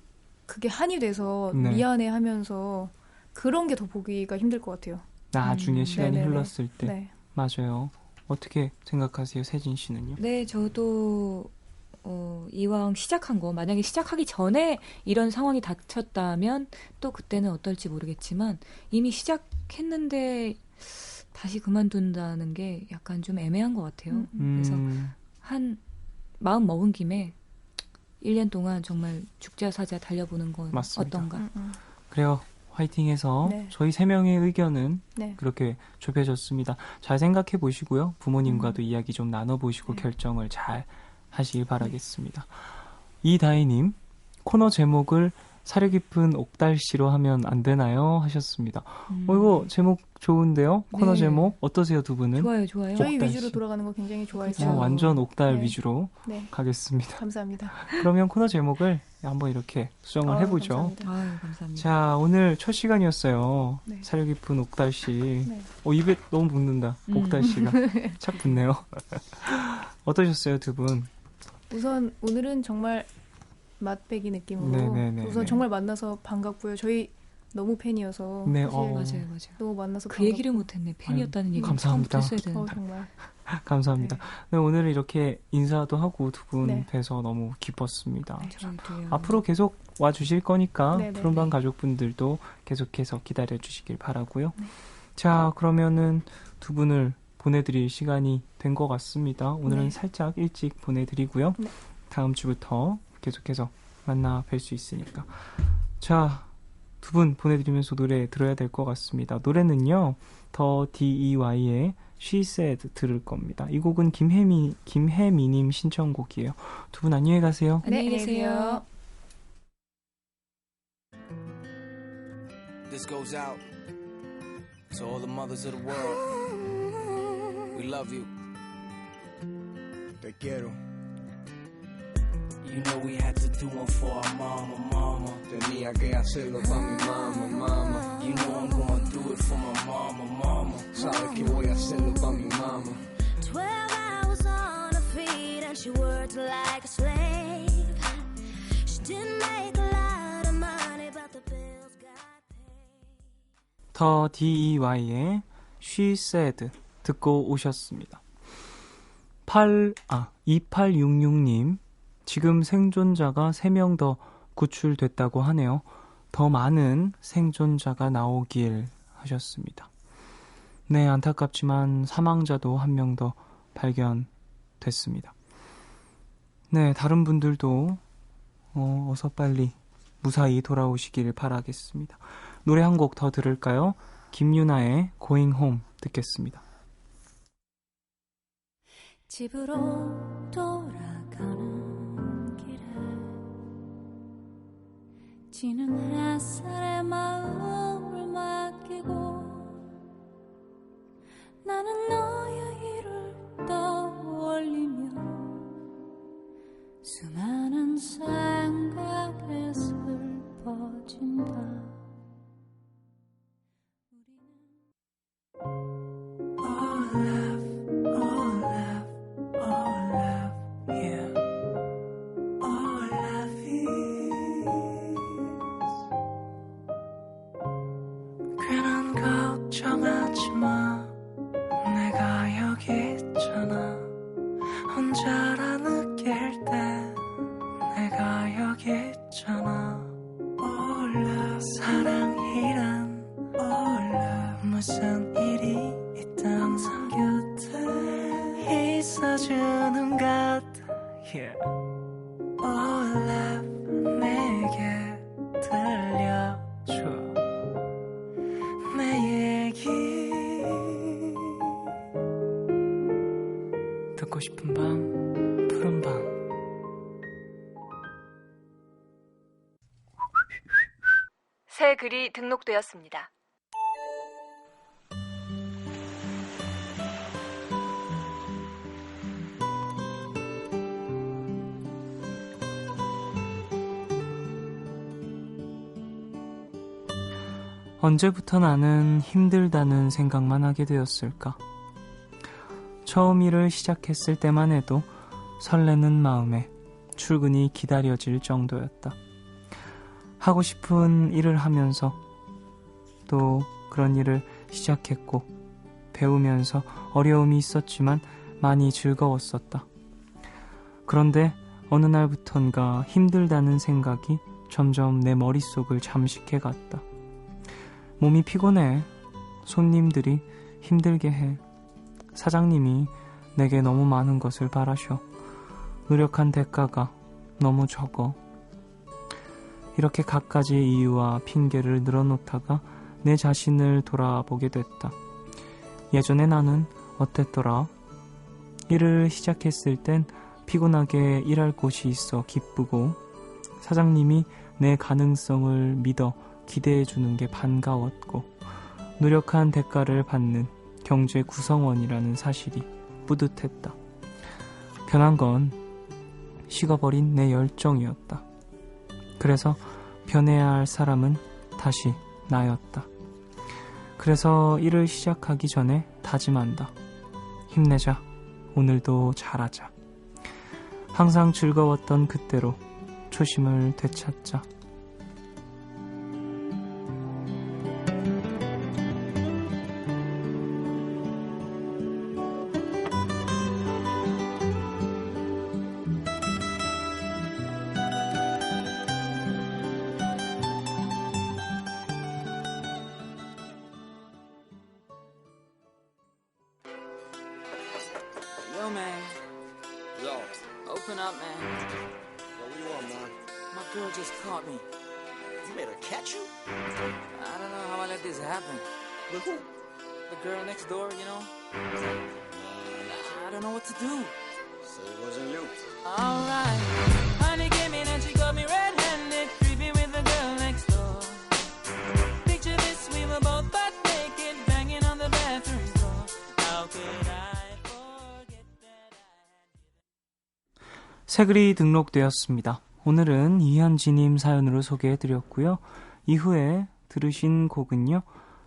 그게 한이 돼서 네. 미안해하면서 그런 게 더 보기가 힘들 것 같아요. 나중에 시간이 네네네. 흘렀을 때. 네. 맞아요. 어떻게 생각하세요, 세진 씨는요? 네, 저도 이왕 시작한 거 만약에 시작하기 전에 이런 상황이 닥쳤다면 또 그때는 어떨지 모르겠지만 이미 시작했는데 다시 그만둔다는 게 약간 좀 애매한 것 같아요. 그래서 한 마음 먹은 김에 1년 동안 정말 죽자 사자 달려보는 건 맞습니다. 어떤가. 그래요. 화이팅해서 네. 저희 3명의 의견은 네. 그렇게 좁혀졌습니다. 잘 생각해 보시고요. 부모님과도 이야기 좀 나눠보시고 네. 결정을 잘 하시길 바라겠습니다. 이다희님, 코너 제목을 사려 깊은 옥달씨로 하면 안 되나요? 하셨습니다. 이거 제목 좋은데요? 코너 네. 제목 어떠세요, 두 분은? 좋아요, 좋아요. 저희 옥달 위주로 씨. 돌아가는 거 굉장히 좋아해서. 그렇죠. 완전 옥달 네. 위주로 네. 가겠습니다. 감사합니다. 그러면 코너 제목을 한번 이렇게 수정을 해보죠. 감사합니다. 아유, 감사합니다. 자, 오늘 첫 시간이었어요. 네. 사려 깊은 옥달씨. 네. 입에 너무 붙는다. 옥달씨가. 착 붙네요. 어떠셨어요, 두 분? 우선 오늘은 정말 맛배기 느낌으로 네네네. 우선 정말 만나서 반갑고요. 저희 너무 팬이어서 네, 사실 맞아요. 너무 만나서 그 얘기를 못했네. 팬이었다는 얘기 감사합니다. 처음부터 했어야 되는데. 정말 감사합니다. 네, 오늘 이렇게 인사도 하고 두 분 네. 뵈서 너무 기뻤습니다. 저희도요. 앞으로 계속 와주실 거니까 네네네. 푸른밤 가족분들도 계속해서 기다려주시길 바라고요. 네. 자, 그러면은 두 분을 보내드릴 시간이 된 것 같습니다. 오늘은 네. 살짝 일찍 보내드리고요. 네. 다음 주부터 계속해서 만나 뵐 수 있으니까. 자, 두 분 보내드리면서 노래 들어야 될 것 같습니다. 노래는요, 더 DEY의 She Said 들을 겁니다. 이 곡은 김혜미님 신청곡이에요. 두 분 안녕히 가세요. 안녕히 계세요. This goes out to all the mothers of the world. We love you. Te quiero. You know we had to do one for our mama, mama. Tenía que hacerlo pa' mi mama, mama. You know I'm gonna do it for my mama, mama. Sabes que voy a hacerlo pa' mi mama. 12 hours on her feet and she worked like a slave. She didn't make a lot of money but the bills got paid. 더 DEY의 She Said 듣고 오셨습니다. 2866님, 지금 생존자가 3명 더 구출됐다고 하네요. 더 많은 생존자가 나오길 하셨습니다. 네, 안타깝지만 사망자도 1명 더 발견됐습니다. 네, 다른 분들도 어서 빨리 무사히 돌아오시길 바라겠습니다. 노래 한 곡 더 들을까요? 김유나의 Going Home 듣겠습니다. 집으로 돌아가는 길에 지는 햇살에 마음을 맡기고 나는 너의 일을 떠올리며 수많은 생각에 슬퍼진다. 괜한 걱정하지 마. 내가 여기 있잖아. 혼자라 느낄 때 내가 여기 있잖아. 사랑이란 무슨 일이 있든 항상 곁에 있어주는 것 내게 들려줘 내 얘기. 듣고 싶은 밤 푸른 밤. 새 글이 등록되었습니다. 언제부터 나는 힘들다는 생각만 하게 되었을까? 처음 일을 시작했을 때만 해도 설레는 마음에 출근이 기다려질 정도였다. 하고 싶은 일을 하면서 또 그런 일을 시작했고 배우면서 어려움이 있었지만 많이 즐거웠었다. 그런데 어느 날부턴가 힘들다는 생각이 점점 내 머릿속을 잠식해갔다. 몸이 피곤해. 손님들이 힘들게 해. 사장님이 내게 너무 많은 것을 바라셔. 노력한 대가가 너무 적어. 이렇게 갖가지 이유와 핑계를 늘어놓다가 내 자신을 돌아보게 됐다. 예전에 나는 어땠더라? 일을 시작했을 땐 피곤하게 일할 곳이 있어 기쁘고 사장님이 내 가능성을 믿어 기대해주는 게 반가웠고 노력한 대가를 받는 경제 구성원이라는 사실이 뿌듯했다. 변한 건 식어버린 내 열정이었다. 그래서 변해야 할 사람은 다시 나였다. 그래서 일을 시작하기 전에 다짐한다. 힘내자. 오늘도 잘하자. 항상 즐거웠던 그때로 초심을 되찾자. Yo, man. Yo. Open up, man. Yo, what do you want, man? My girl just caught me. You made her catch you? I don't know how I let this happen. With who? The girl next door, you know? I don't know what to do. So it wasn't you. Alright. Honey came in and she got me red-handed, creepy with the girl next door. Picture this, we were both butt naked, banging on the bathroom door. How could I? 새 글이 등록되었습니다. 오늘은 이현지님 사연으로 소개해드렸고요. 이후에 들으신 곡은요.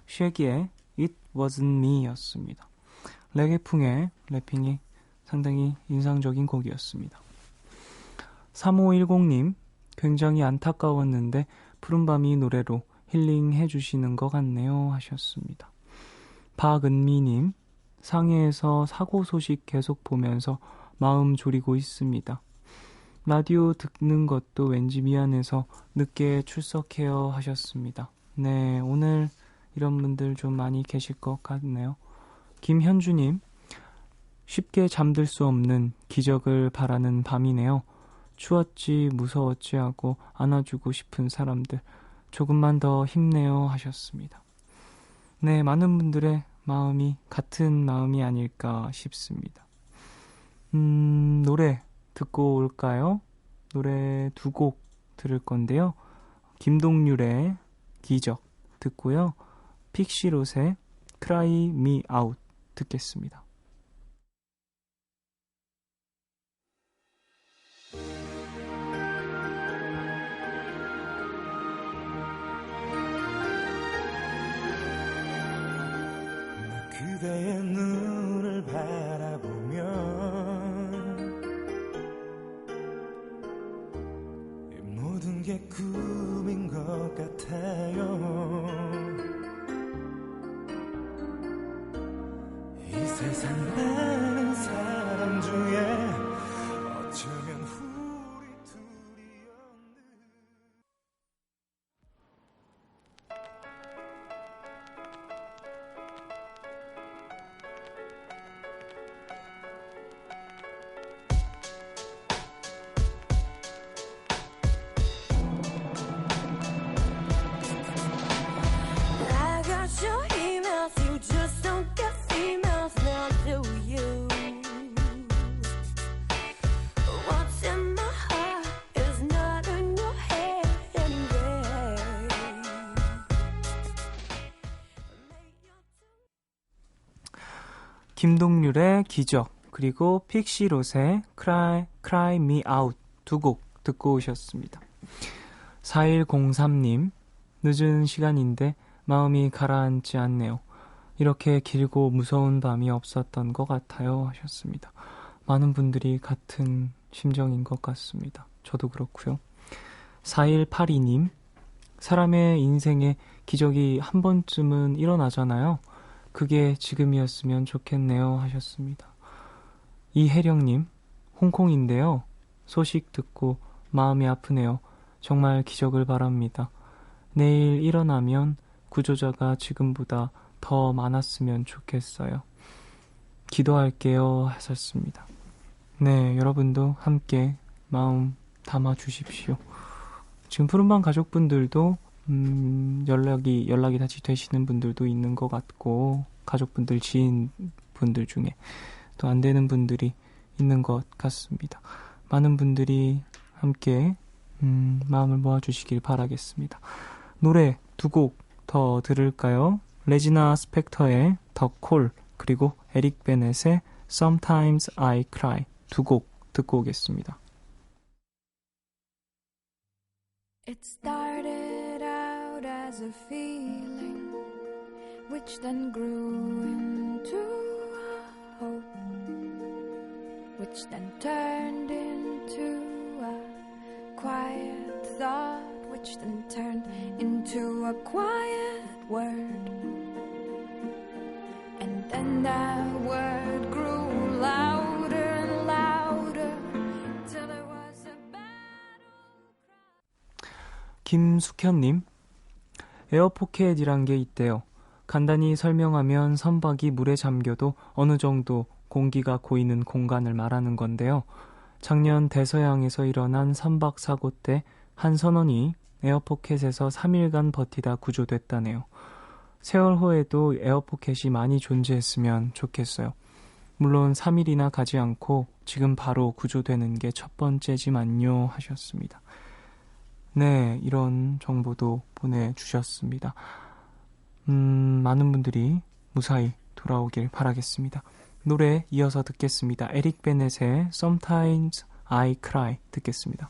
쉐기의 It Wasn't Me 였습니다. 레게풍의 래핑이 상당히 인상적인 곡이었습니다. 3510님, 굉장히 안타까웠는데 푸른밤이 노래로 힐링해 주시는 것 같네요 하셨습니다. 박은미님, 상해에서 사고 소식 계속 보면서 마음 졸이고 있습니다. 라디오 듣는 것도 왠지 미안해서 늦게 출석해요 하셨습니다. 네, 오늘 이런 분들 좀 많이 계실 것 같네요. 김현주님, 쉽게 잠들 수 없는 기적을 바라는 밤이네요. 추웠지 무서웠지 하고 안아주고 싶은 사람들 조금만 더 힘내요 하셨습니다. 네, 많은 분들의 마음이 같은 마음이 아닐까 싶습니다. 노래 듣고 올까요? 노래 두 곡 들을 건데요. 김동률의 기적 듣고요. 픽시롯의 Cry Me Out 듣겠습니다. 그대의 눈을 바라보면 모든 게 꿈인 것 같아요. 이 세상 많은 사람 중에 어쩌면 우리 둘이었는 김동률의 기적 그리고 픽시롯의 Cry Me Out 두 곡 듣고 오셨습니다. 4103님, 늦은 시간인데 마음이 가라앉지 않네요. 이렇게 길고 무서운 밤이 없었던 것 같아요 하셨습니다. 많은 분들이 같은 심정인 것 같습니다. 저도 그렇고요. 4182님, 사람의 인생에 기적이 한 번쯤은 일어나잖아요. 그게 지금이었으면 좋겠네요 하셨습니다. 이혜령님, 홍콩인데요. 소식 듣고 마음이 아프네요. 정말 기적을 바랍니다. 내일 일어나면 구조자가 지금보다 더 많았으면 좋겠어요. 기도할게요 하셨습니다. 네, 여러분도 함께 마음 담아 주십시오. 지금 푸른밤 가족분들도 연락이 다시 되시는 분들도 있는 것 같고, 가족분들, 지인분들 중에 또 안 되는 분들이 있는 것 같습니다. 많은 분들이 함께 마음을 모아주시길 바라겠습니다. 노래 두 곡 더 들을까요? 레지나 스펙터의 더 콜, 그리고 에릭 베넷의 Sometimes I Cry, 두 곡 듣고 오겠습니다. It started out as a feeling, which then grew into a hope, which then turned into a quiet thought, which then turned into a quiet word. And then that word grew louder and louder till it was a 김숙현님, 에어포켓이란 게 있대요. 간단히 설명하면 선박이 물에 잠겨도 어느 정도 공기가 고이는 공간을 말하는 건데요. 작년 대서양에서 일어난 선박 사고 때 한 선원이 에어포켓에서 3일간 버티다 구조됐다네요. 세월호에도 에어포켓이 많이 존재했으면 좋겠어요. 물론 3일이나 가지 않고 지금 바로 구조되는 게 첫 번째지만요 하셨습니다. 네, 이런 정보도 보내주셨습니다. 많은 분들이 무사히 돌아오길 바라겠습니다. 노래 이어서 듣겠습니다. 에릭 베넷의 Sometimes I Cry 듣겠습니다.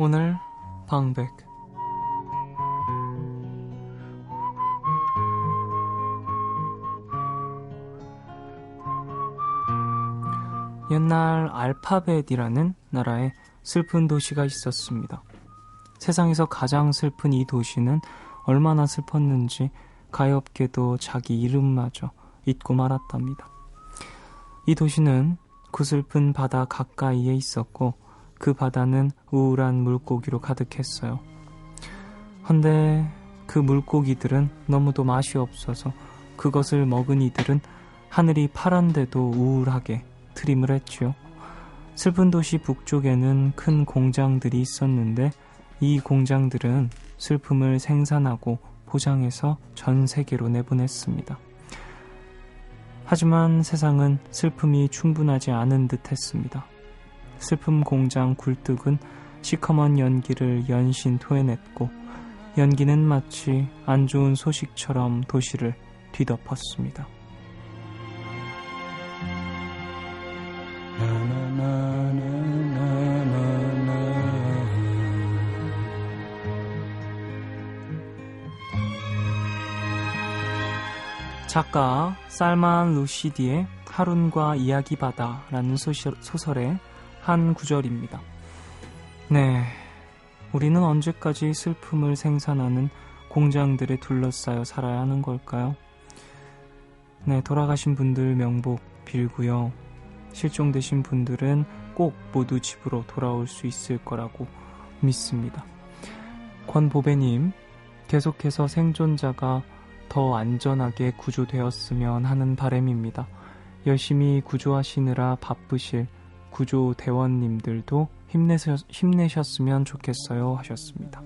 오늘 방백. 옛날 알파벳이라는 나라에 슬픈 도시가 있었습니다. 세상에서 가장 슬픈 이 도시는 얼마나 슬펐는지 가엾게도 자기 이름마저 잊고 말았답니다. 이 도시는 구슬픈 바다 가까이에 있었고 그 바다는 우울한 물고기로 가득했어요. 헌데 그 물고기들은 너무도 맛이 없어서 그것을 먹은 이들은 하늘이 파란데도 우울하게 트림을 했지요. 슬픈 도시 북쪽에는 큰 공장들이 있었는데 이 공장들은 슬픔을 생산하고 포장해서 전 세계로 내보냈습니다. 하지만 세상은 슬픔이 충분하지 않은 듯 했습니다. 슬픔 공장 굴뚝은 시커먼 연기를 연신 토해냈고 연기는 마치 안 좋은 소식처럼 도시를 뒤덮었습니다. 작가 살만 루시디의 하룬과 이야기바다라는 소설의 한 구절입니다. 네, 우리는 언제까지 슬픔을 생산하는 공장들에 둘러싸여 살아야 하는 걸까요? 네, 돌아가신 분들 명복 빌고요. 실종되신 분들은 꼭 모두 집으로 돌아올 수 있을 거라고 믿습니다. 권보배님, 계속해서 생존자가 더 안전하게 구조되었으면 하는 바람입니다. 열심히 구조하시느라 바쁘실 구조대원님들도 힘내셨으면 좋겠어요 하셨습니다.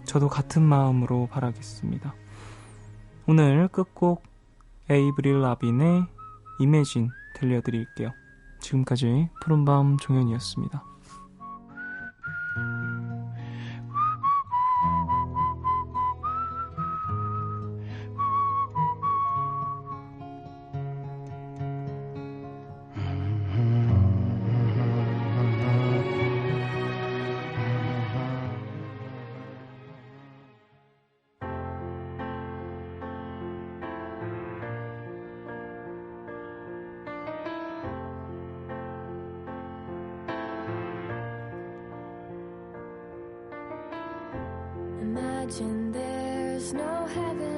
저도 같은 마음으로 바라겠습니다. 오늘 끝곡 에이브릴 라빈의 이매진 들려드릴게요. 지금까지 푸른밤 종현이었습니다. Imagine there's no heaven.